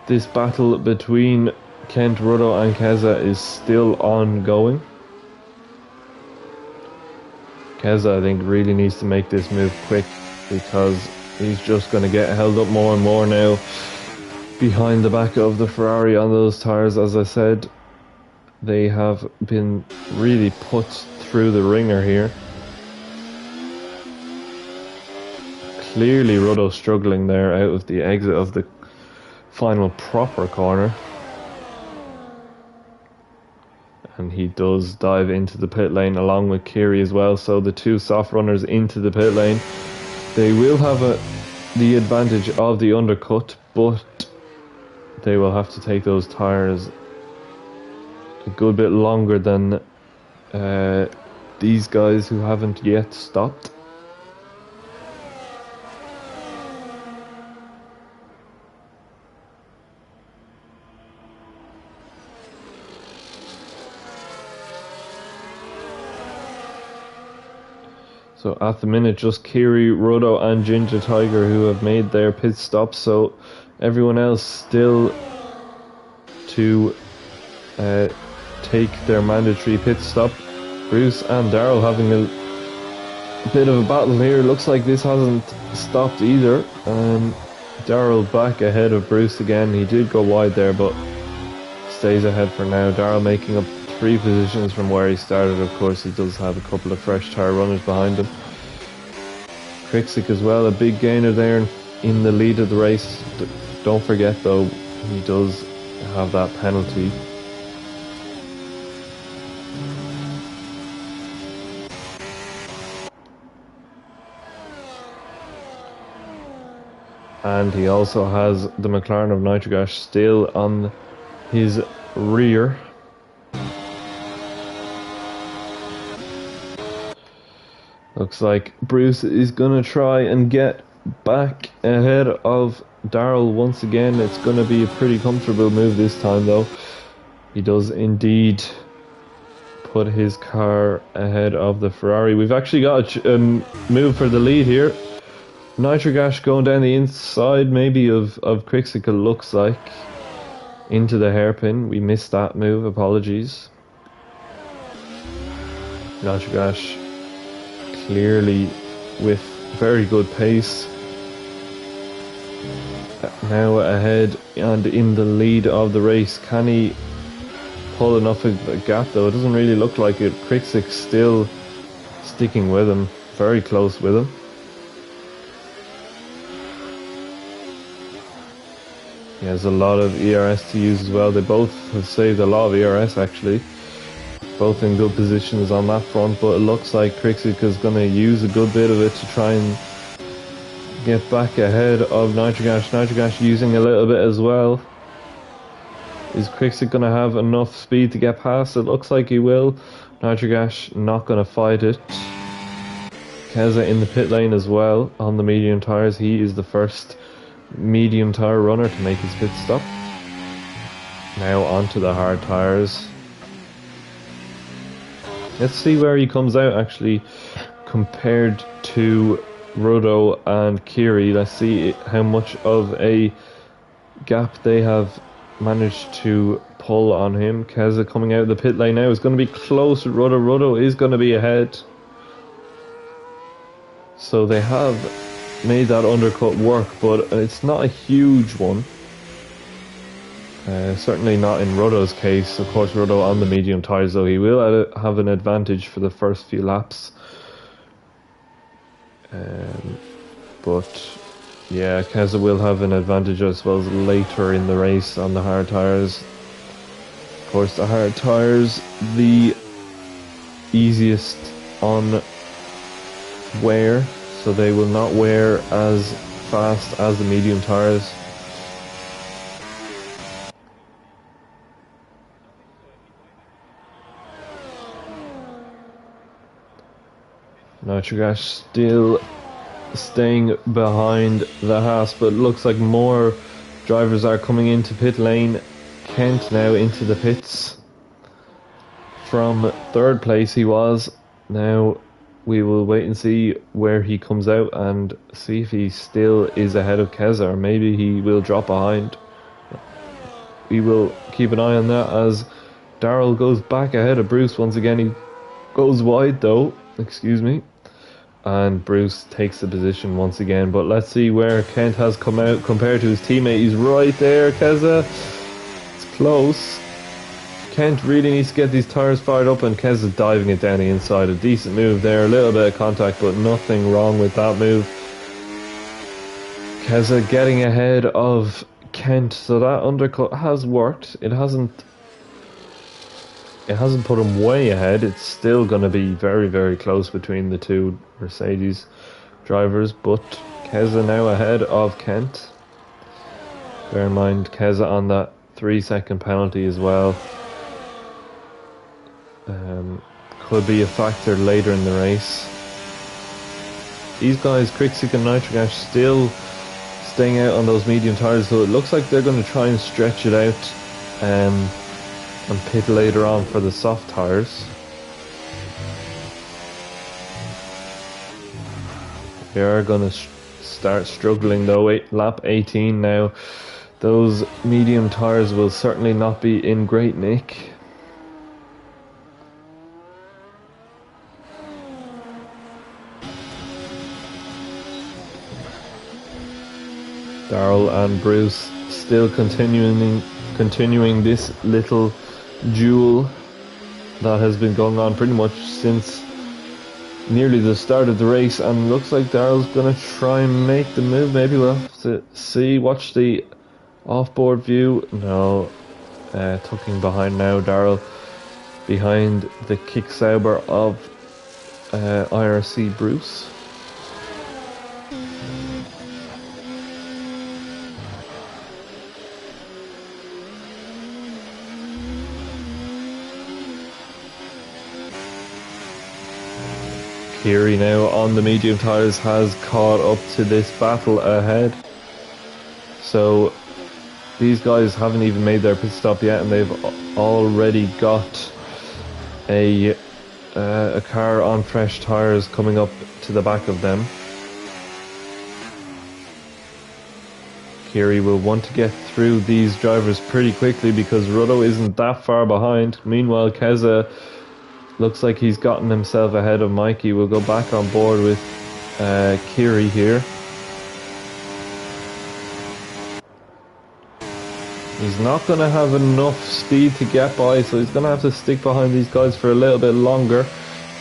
this battle between Kent, Rodo and Keza is still ongoing. Keza, I think, really needs to make this move quick, because he's just going to get held up more and more now behind the back of the Ferrari on those tires. As I said, they have been really put through the ringer here. Clearly Rodo struggling there out of the exit of the final proper corner. And he does dive into the pit lane along with Kiri as well. So the two soft runners into the pit lane. They will have the advantage of the undercut, but they will have to take those tires a good bit longer than these guys who haven't yet stopped. So at the minute, just Kiri, Rodo and Ginger Tiger who have made their pit stops, so everyone else still to take their mandatory pit stop. Bruce and Daryl having a bit of a battle here. Looks like this hasn't stopped either. Daryl back ahead of Bruce again. He did go wide there, but stays ahead for now. Daryl making up 3 positions from where he started. Of course, he does have a couple of fresh tyre runners behind him. Kriksik as well, a big gainer there in the lead of the race. Don't forget though, he does have that penalty. And he also has the McLaren of Nitrogash still on his rear. Looks like Bruce is going to try and get back ahead of Daryl once again. It's going to be a pretty comfortable move this time though. He does indeed put his car ahead of the Ferrari. We've actually got a move for the lead here. Nitrogash going down the inside maybe of Kriksik, it looks like, into the hairpin. We missed that move, apologies. Nitrogash clearly with very good pace. Now ahead and in the lead of the race. Can he pull enough of a gap though? It doesn't really look like it. Kriksik still sticking with him, very close with him. He has a lot of ERS to use as well. They both have saved a lot of ERS actually. Both in good positions on that front, but it looks like Kriksik is going to use a good bit of it to try and get back ahead of Nitrogash. Nitrogash using a little bit as well. Is Kriksik going to have enough speed to get past? It looks like he will. Nitrogash not going to fight it. Keza in the pit lane as well on the medium tyres. He is the first medium tyre runner to make his pit stop. Now onto the hard tyres. Let's see where he comes out actually compared to Rodo and Kiri. Let's see how much of a gap they have managed to pull on him. Keza coming out of the pit lane now is going to be close with Rodo. Rodo is going to be ahead. So they have made that undercut work, but it's not a huge one. Certainly not in Rodo's case. Of course, Rodo on the medium tyres though, he will have an advantage for the first few laps. But yeah, Keza will have an advantage I suppose later in the race on the hard tyres. Of course, the hard tyres, the easiest on wear, so they will not wear as fast as the medium tyres. Nitrogash still staying behind the Haas, but it looks like more drivers are coming into pit lane. Kent now into the pits. From third place he was. Now we will wait and see where he comes out and see if he still is ahead of Keza, or maybe he will drop behind. We will keep an eye on that as Daryl goes back ahead of Bruce once again. He goes wide though, excuse me. And Bruce takes the position once again. But let's see where Kent has come out compared to his teammate. He's right there, Keza. It's close. Kent really needs to get these tyres fired up, and Keza's diving it down the inside. A decent move there. A little bit of contact, but nothing wrong with that move. Keza getting ahead of Kent. So that undercut has worked. It hasn't put him way ahead. It's still going to be very, very close between the two Mercedes drivers, but Keza now ahead of Kent. Bear in mind Keza on that 3-second penalty as well. Could be a factor later in the race. These guys, Krixik and Nitrogash, still staying out on those medium tyres, so it looks like they're going to try and stretch it out and pit later on for the soft tyres. We are going to start struggling though. Lap 18 now. Those medium tyres will certainly not be in great nick. Darrell and Bruce still continuing this little duel that has been going on pretty much since nearly the start of the race, and looks like Darrell's going to try and make the move. Maybe we'll have to see. Watch the off-board view. No, tucking behind now. Darrell behind the Kicksauber of IRC Bruce. Kiri now on the medium tyres has caught up to this battle ahead. So these guys haven't even made their pit stop yet, and they've already got a car on fresh tyres coming up to the back of them. Kiri will want to get through these drivers pretty quickly because Ruddo isn't that far behind. Meanwhile, Keza looks like he's gotten himself ahead of Mikey. We'll go back on board with Kiri here. He's not going to have enough speed to get by, so he's going to have to stick behind these guys for a little bit longer.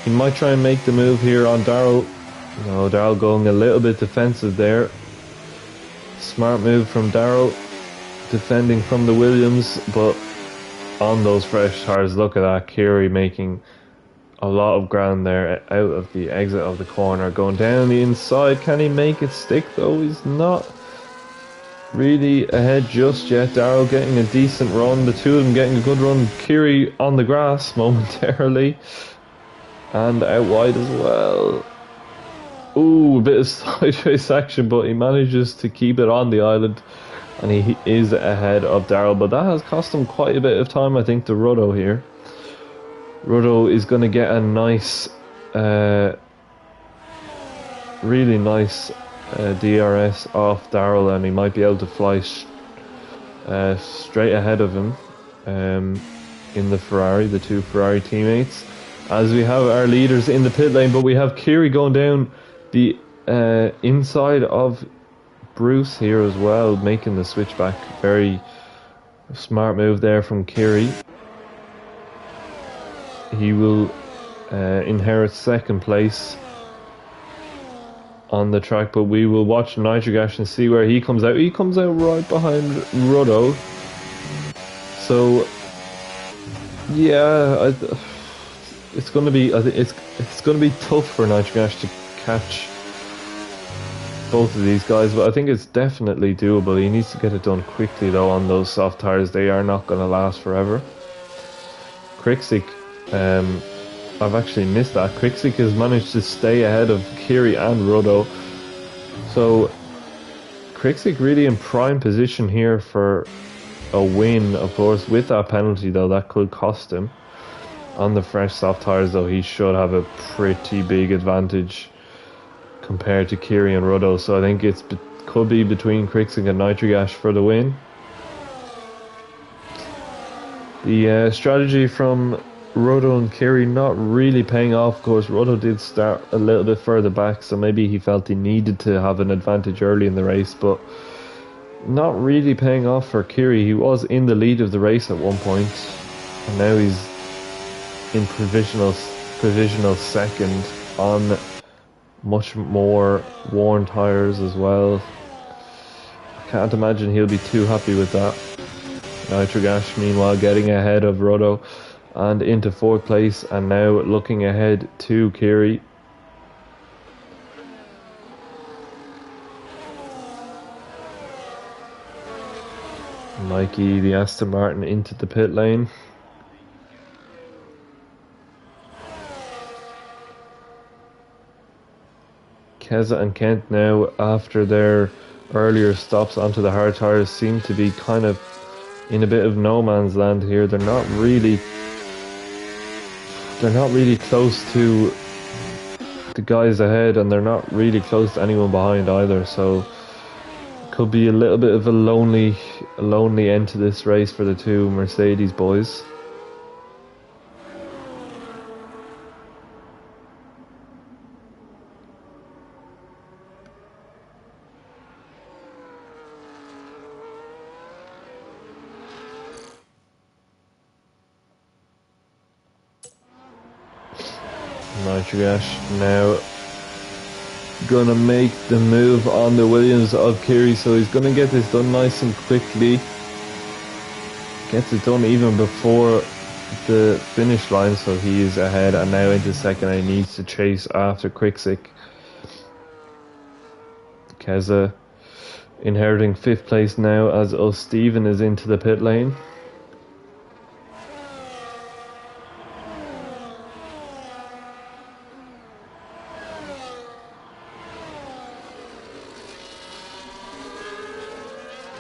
He might try and make the move here on Darrell. No, Darrell going a little bit defensive there. Smart move from Darrell, defending from the Williams, but on those fresh tyres, look at that. Kiri making a lot of ground there out of the exit of the corner, going down the inside. Can he make it stick though? He's not really ahead just yet. Darrell getting a decent run, the two of them getting a good run. Kiri on the grass momentarily and out wide as well. Ooh, a bit of sideways action, but he manages to keep it on the island, and he is ahead of Darrell, but that has cost him quite a bit of time, I think, to Ruddo here. Ruddo is going to get a nice, really nice DRS off Darrell, and he might be able to fly straight ahead of him in the Ferrari, the two Ferrari teammates, as we have our leaders in the pit lane. But we have Kiri going down the inside of Bruce here as well, making the switchback. Very smart move there from Kiri. He will inherit second place on the track, but we will watch Nitrogash and see where he comes out. He comes out right behind Ruddo. So yeah, it's going to be, I think it's going to be tough for Nitrogash to catch both of these guys, but I think it's definitely doable. He needs to get it done quickly though on those soft tires. They are not going to last forever. Krixik, I've actually missed that. Krixik has managed to stay ahead of Kiri and Ruddo. So Krixik really in prime position here for a win, of course. With that penalty though, that could cost him. On the fresh soft tires though, he should have a pretty big advantage compared to Kiri and Ruddo. So I think it could be between Krixik and Nitrogash for the win. The strategy from Ruddo and Kiri not really paying off. Of course, Ruddo did start a little bit further back, so maybe he felt he needed to have an advantage early in the race, but not really paying off for Kiri. He was in the lead of the race at one point, and now he's in provisional second on much more worn tires as well. I can't imagine he'll be too happy with that. Nitrogash meanwhile getting ahead of Ruddo and into fourth place, and now looking ahead to Kiri. Mikey, the Aston Martin, into the pit lane. Keza and Kent now, after their earlier stops onto the hard tyres, seem to be kind of in a bit of no man's land here. They're not really close to the guys ahead, and they're not really close to anyone behind either, so could be a little bit of a lonely end to this race for the two Mercedes boys. Nitrogash now gonna make the move on the Williams of Kiri, so he's gonna get this done nice and quickly. Gets it done even before the finish line, so he is ahead and now into second, and he needs to chase after Quicksick. Keza inheriting 5th place now as O'Steven is into the pit lane.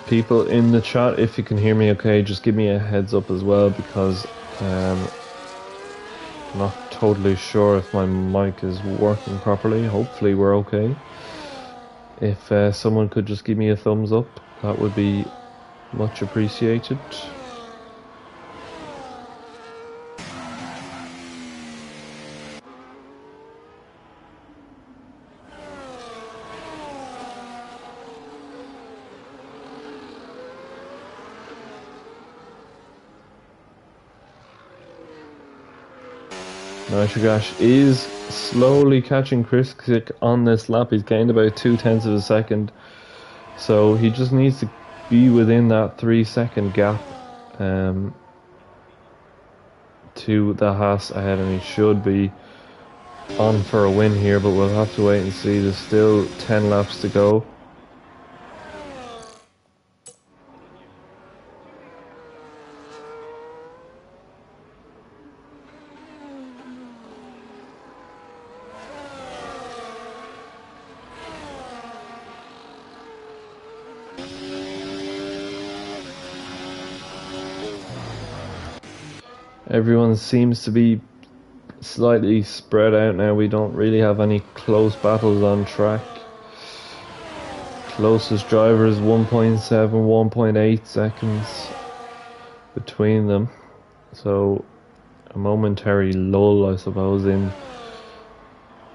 People in the chat, if you can hear me okay, just give me a heads up as well, because I'm not totally sure if my mic is working properly. Hopefully we're okay. If someone could just give me a thumbs up, that would be much appreciated. Nitrogash is slowly catching Quicksick on this lap. He's gained about 0.2 of a second, so he just needs to be within that 3-second gap to the Haas ahead, and he should be on for a win here, but we'll have to wait and see. There's still 10 laps to go. Everyone seems to be slightly spread out now. We don't really have any close battles on track. Closest drivers 1.7, 1.8 seconds between them. So a momentary lull, I suppose, in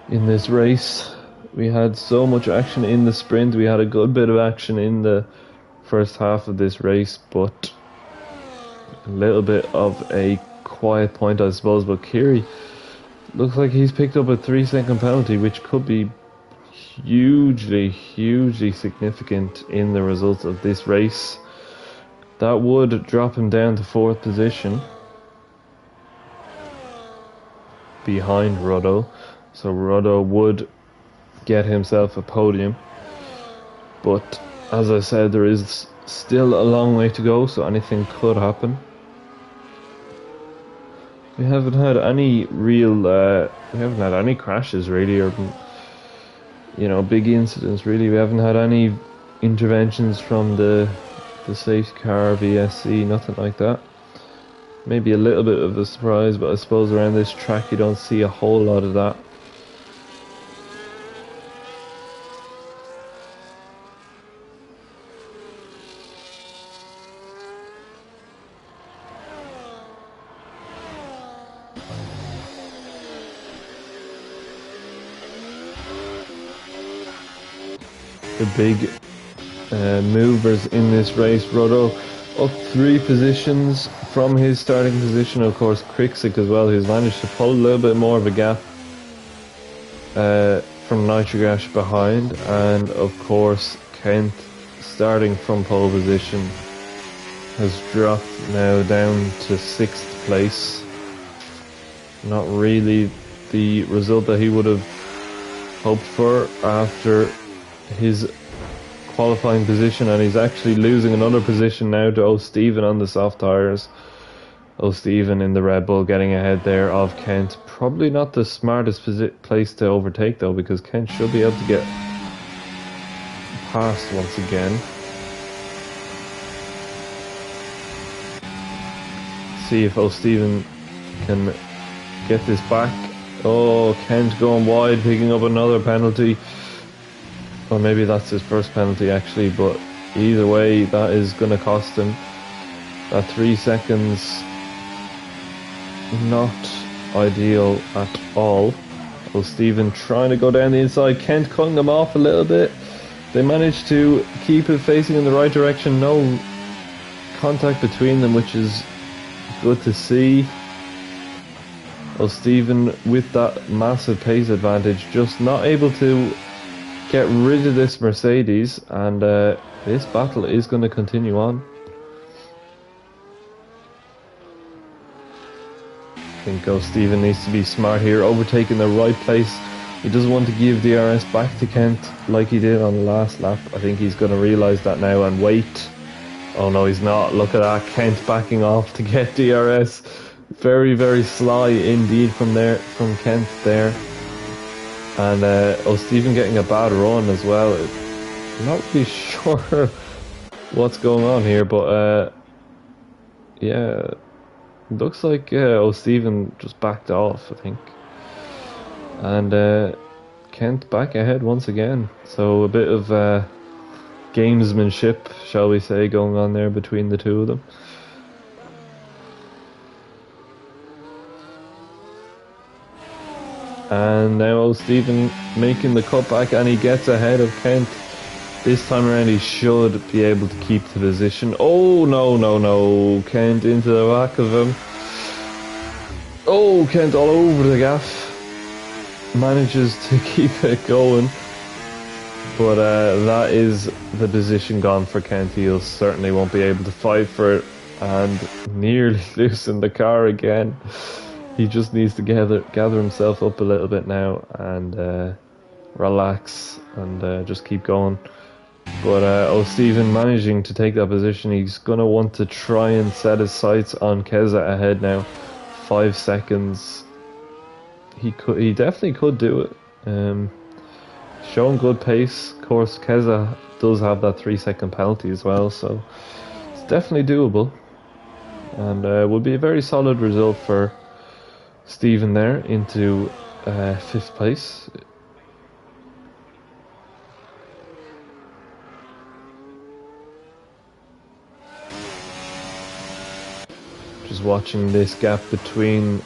this race. We had so much action in the sprint. We had a good bit of action in the first half of this race, but a little bit of a quiet point, I suppose. But Kiri looks like he's picked up a 3-second penalty, which could be hugely significant in the results of this race. That would drop him down to 4th position behind Ruddo, so Ruddo would get himself a podium. But as I said, there is still a long way to go, so anything could happen. We haven't had any real, we haven't had any crashes really, or, you know, big incidents really. We haven't had any interventions from the safety car, VSC, nothing like that. Maybe a little bit of a surprise, but I suppose around this track you don't see a whole lot of that. The big movers in this race. Ruddo up 3 positions from his starting position. Of course, Quicksick as well, who's managed to pull a little bit more of a gap from Nitrogash behind. And of course, Kent, starting from pole position, has dropped now down to 6th place. Not really the result that he would have hoped for after his qualifying position, and he's actually losing another position now to O'Stephen on the soft tyres. O'Stephen in the Red Bull getting ahead there of Kent. Probably not the smartest place to overtake though, because Kent should be able to get past once again. See if O'Stephen can get this back. Oh, Kent going wide, picking up another penalty. Or maybe that's his first penalty actually, but either way that is going to cost him. That 3 seconds, not ideal at all. O'Stephen trying to go down the inside, Kent cutting them off a little bit. They managed to keep it facing in the right direction, no contact between them, which is good to see. O'Stephen with that massive pace advantage, just not able to get rid of this Mercedes, and this battle is going to continue on. I think O'Stephen needs to be smart here, overtaking the right place. He doesn't want to give DRS back to Kent like he did on the last lap. I think he's going to realise that now and wait. Oh no, he's not. Look at that, Kent backing off to get DRS. Very, very sly indeed from Kent there. And O'Stephen getting a bad run as well. I'm not really sure what's going on here, but yeah, looks like O'Stephen just backed off, I think. And Kent back ahead once again. So a bit of gamesmanship, shall we say, going on there between the two of them. And now O'Stephen making the cutback, and he gets ahead of Kent. This time around he should be able to keep the position. Oh no, Kent into the back of him. Oh, Kent all over the gaff. Manages to keep it going. But that is the position gone for Kent. He certainly won't be able to fight for it, and nearly losing the car again. He just needs to gather himself up a little bit now and relax and just keep going. But O'Stephen managing to take that position. He's going to want to try and set his sights on Keza ahead now. 5 seconds. He definitely could do it. Showing good pace. Of course, Keza does have that 3 second penalty as well, so it's definitely doable. And would be a very solid result for Stephen there into 5th place. Just watching this gap between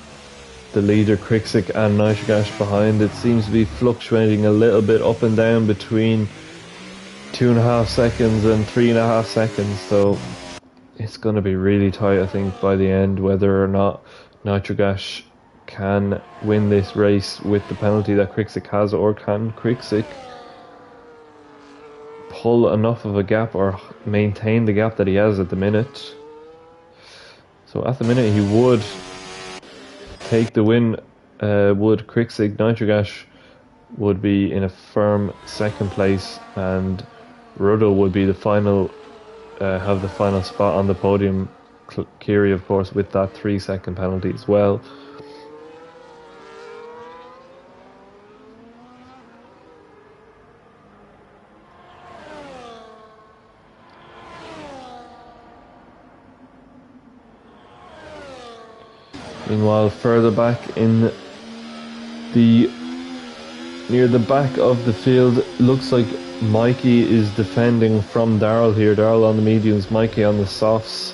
the leader Krixik and Nitrogash behind. It seems to be fluctuating a little bit up and down between 2.5 seconds and 3.5 seconds, so it's going to be really tight, I think, by the end, whether or not Nitrogash can win this race with the penalty that Krixik has, or can Krixik pull enough of a gap or maintain the gap that he has at the minute. So at the minute he would take the win, would Krixik. Nitrogash would be in a firm 2nd place, and Ruddle would be the final, have the final spot on the podium. Kiri, of course, with that 3 second penalty as well. Meanwhile, further back in near the back of the field, looks like Mikey is defending from Daryl here. Daryl on the mediums, Mikey on the softs.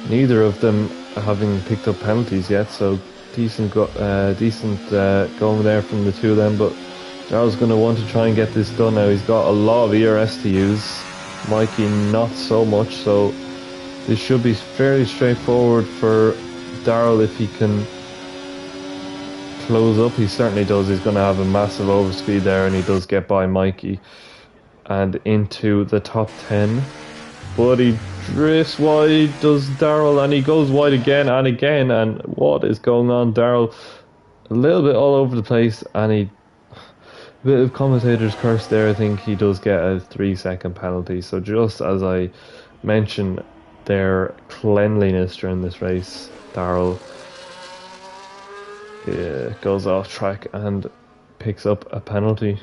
Neither of them having picked up penalties yet, so decent going there from the two of them. But Daryl's going to want to try and get this done now. He's got a lot of ERS to use. Mikey not so much, so this should be fairly straightforward for Daryl if he can close up. He certainly does. He's going to have a massive overspeed there, and he does get by Mikey and into the top 10. But he drifts wide, does Daryl, and he goes wide again and again. And what is going on? Daryl a little bit all over the place, and Bit of commentator's curse there. I think he does get a 3-second penalty. So just as I mentioned their cleanliness during this race, Darrell goes off track and picks up a penalty.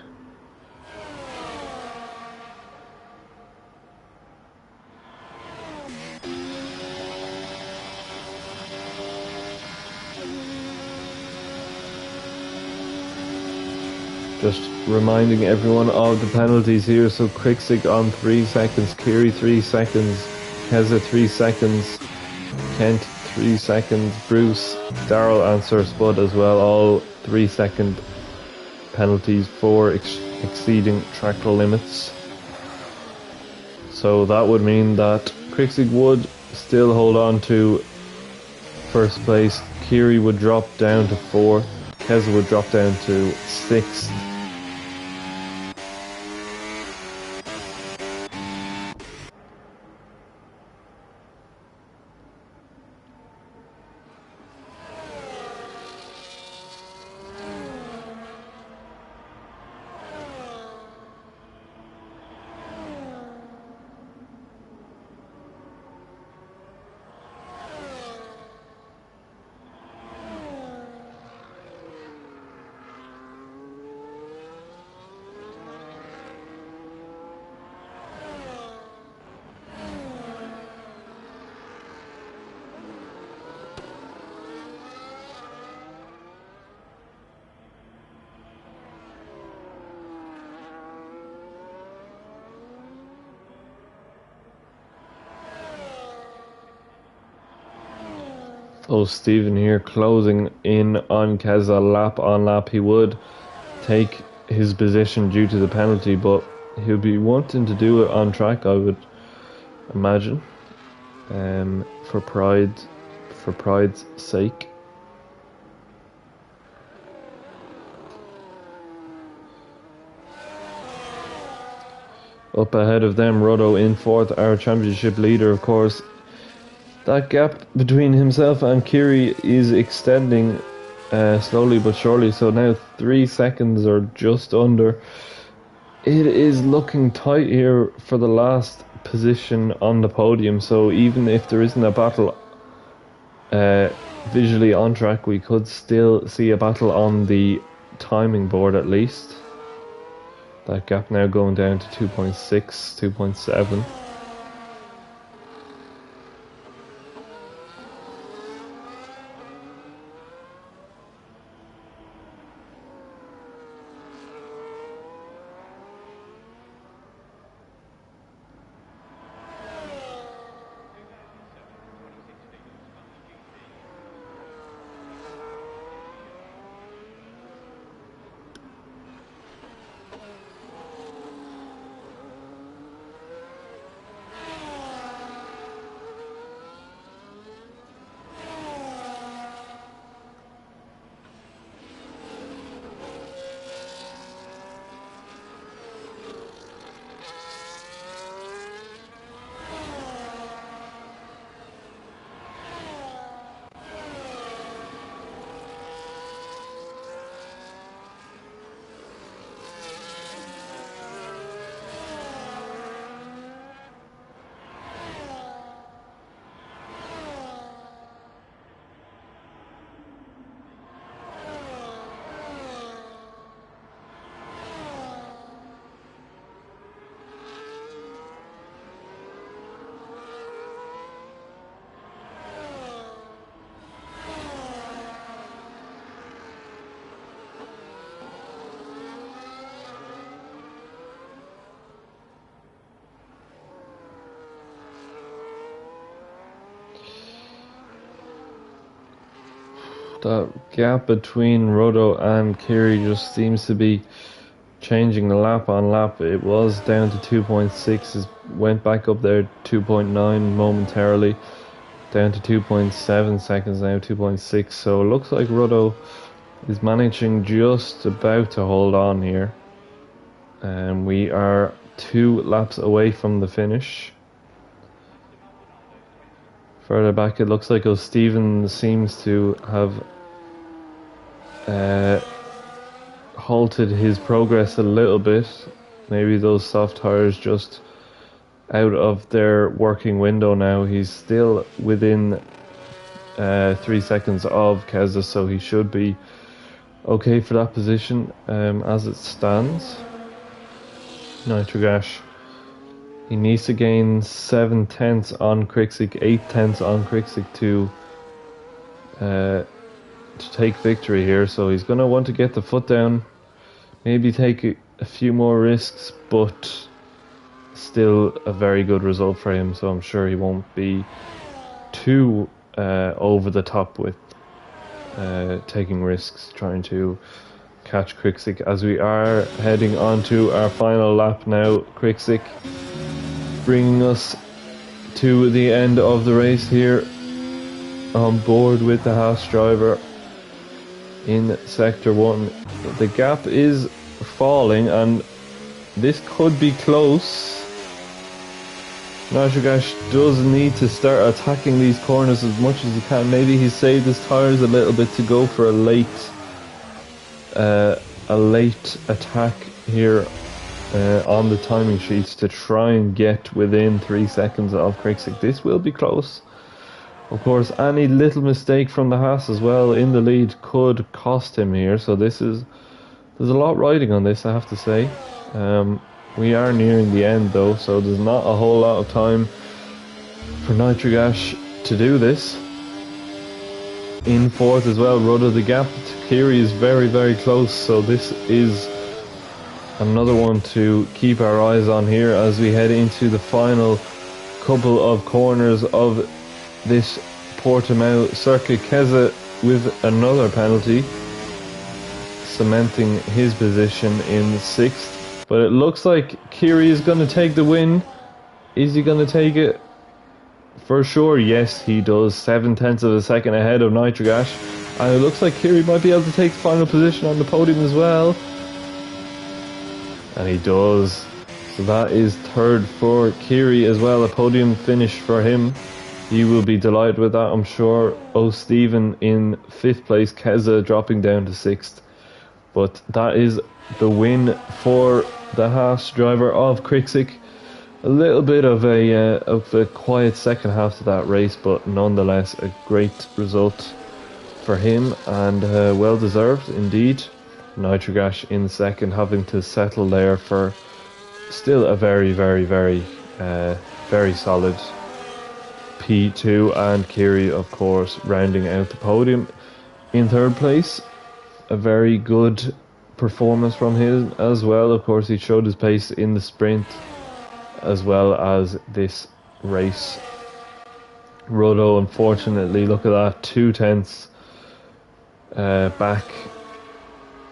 Just reminding everyone of the penalties here. So Quicksig on 3 seconds, Kiri 3 seconds, Keza 3 seconds, Kent 3 seconds, Bruce, Darrell and Sir Spud as well, all 3-second penalties for exceeding track limits. So that would mean that Quicksig would still hold on to first place, Kiri would drop down to 4th, Keza would drop down to 6th. Oh, Stephen here closing in on Keza lap on lap. He would take his position due to the penalty, but he'll be wanting to do it on track, I would imagine, for pride's sake. Up ahead of them, Rodo in 4th, our championship leader, of course. That gap between himself and Kiri is extending slowly but surely, so now 3 seconds or just under. It is looking tight here for the last position on the podium, so even if there isn't a battle visually on track, we could still see a battle on the timing board at least. That gap now going down to 2.6, 2.7. That gap between Rodo and Kiri just seems to be changing the lap on lap. It was down to 2.6, it went back up there 2.9 momentarily, down to 2.7 seconds now, 2.6. So it looks like Rodo is managing just about to hold on here. And we are 2 laps away from the finish. Further back, it looks like O'Stephen seems to have halted his progress a little bit. Maybe those soft tires just out of their working window now. He's still within 3 seconds of Keza, so he should be okay for that position as it stands. Nitrogash, he needs to gain 7 tenths on Krixik, 8 tenths on Krixik to take victory here, so he's going to want to get the foot down, maybe take a few more risks, but still a very good result for him, so I'm sure he won't be too over the top with taking risks trying to catch Krixik, as we are heading on to our final lap now. Krixik bringing us to the end of the race here, on board with the Haas driver in sector 1. The gap is falling and this could be close. Nitrogash does need to start attacking these corners as much as he can. Maybe he saved his tires a little bit to go for a late attack here on the timing sheets to try and get within 3 seconds of Krixik. This will be close. Of course, any little mistake from the Haas as well in the lead could cost him here. So there's a lot riding on this, I have to say. We are nearing the end though, so there's not a whole lot of time for Nitrogash to do this. In 4th as well, Ruddo. The gap to Kiri is very, very close, so this is another one to keep our eyes on here as we head into the final couple of corners of this Portimao circuit. Keza with another penalty, cementing his position in 6th. But it looks like Kiri is going to take the win. Is he going to take it? For sure, yes, he does. 7 tenths of a second ahead of Nitrogash. And it looks like Kiri might be able to take the final position on the podium as well. And he does. So that is 3rd for Kiri as well. A podium finish for him. He will be delighted with that, I'm sure. Stephen in 5th place. Keza dropping down to 6th. But that is the win for the Haas driver of Krixik. A little bit of a quiet second half to that race, but nonetheless a great result for him and well deserved indeed. Nitrogash in 2nd, having to settle there for still a very, very, very, very solid P2, and Kiri, of course, rounding out the podium in 3rd place. A very good performance from him as well. Of course, he showed his pace in the sprint as well as this race. Ruddo, unfortunately, look at that, 2 tenths back,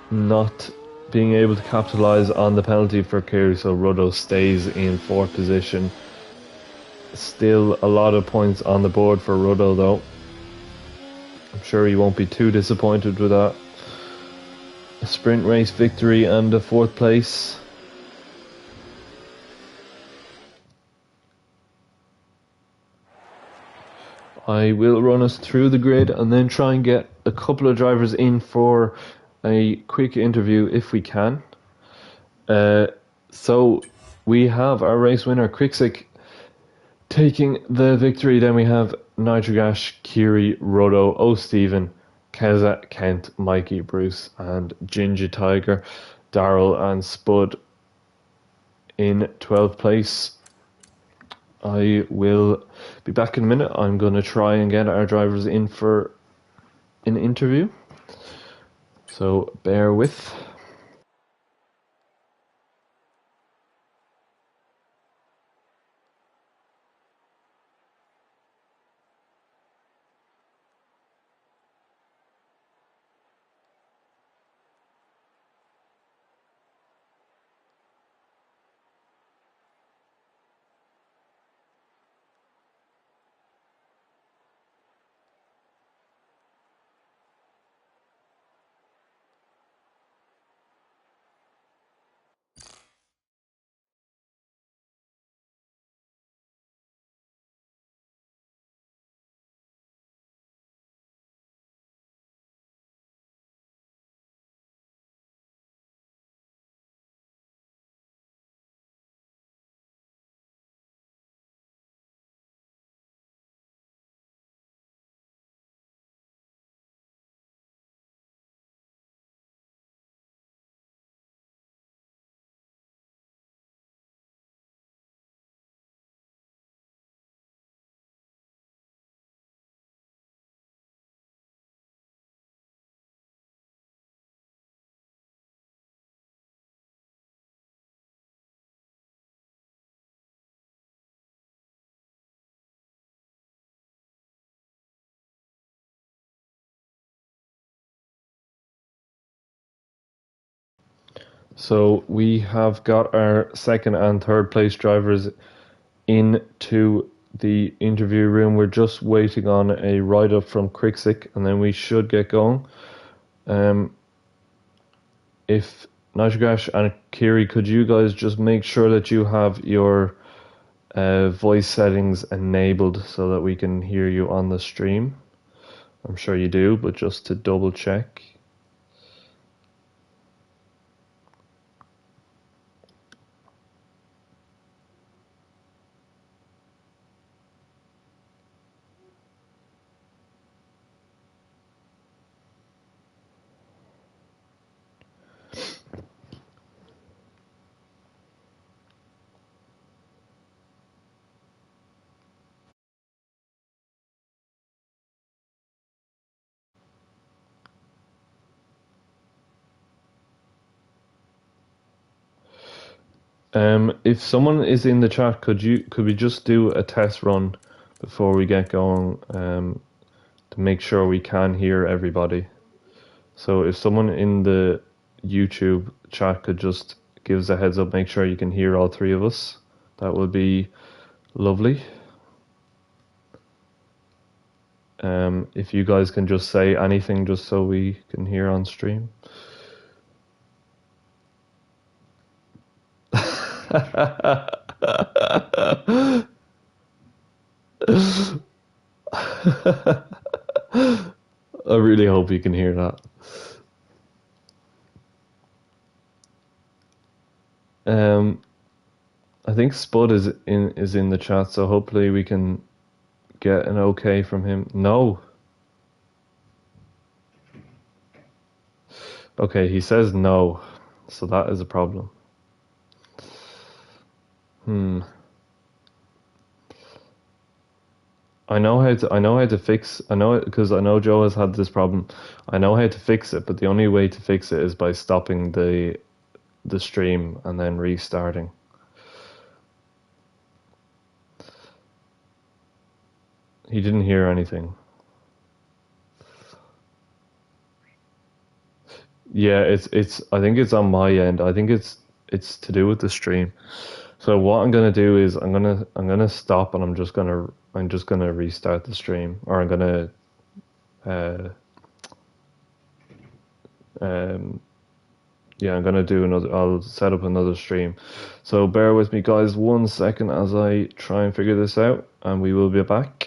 not being able to capitalise on the penalty for Kiri, so Ruddo stays in 4th position. Still a lot of points on the board for Ruddo though. I'm sure he won't be too disappointed with that. A sprint race victory and a 4th place. I will run us through the grid and then try and get a couple of drivers in for a quick interview if we can. So we have our race winner Krixik taking the victory. Then we have Nitrogash, Kiri, Ruddo, Stephen, Keza, Kent, Mikey, Bruce and Ginger Tiger, Daryl and Spud in 12th place. I will be back in a minute. I'm going to try and get our drivers in for an interview, so bear with. So we have got our second and third place drivers into the interview room. We're just waiting on a write-up from Cricksick, and then we should get going. If Nitrogash and Kiri, could you guys just make sure that you have your voice settings enabled so that we can hear you on the stream? I'm sure you do, but just to double check. If someone is in the chat, could we just do a test run before we get going, to make sure we can hear everybody? So if someone in the YouTube chat could just give us a heads up, make sure you can hear all three of us, that would be lovely. If you guys can just say anything just so we can hear on stream. I really hope you can hear that. I think Spud is in the chat, so hopefully we can get an okay from him. No. Okay, he says no, so that is a problem. I know how to fix. I know it because I know Joe has had this problem. I know how to fix it, but the only way to fix it is by stopping the stream and then restarting. He didn't hear anything. Yeah, it's. I think it's on my end. I think it's to do with the stream. So what I'm gonna do is I'm gonna stop, and I'm just gonna restart the stream, or I'm gonna yeah, I'm gonna do another. I'll set up another stream. So bear with me, guys, 1 second as I try and figure this out, and we will be back.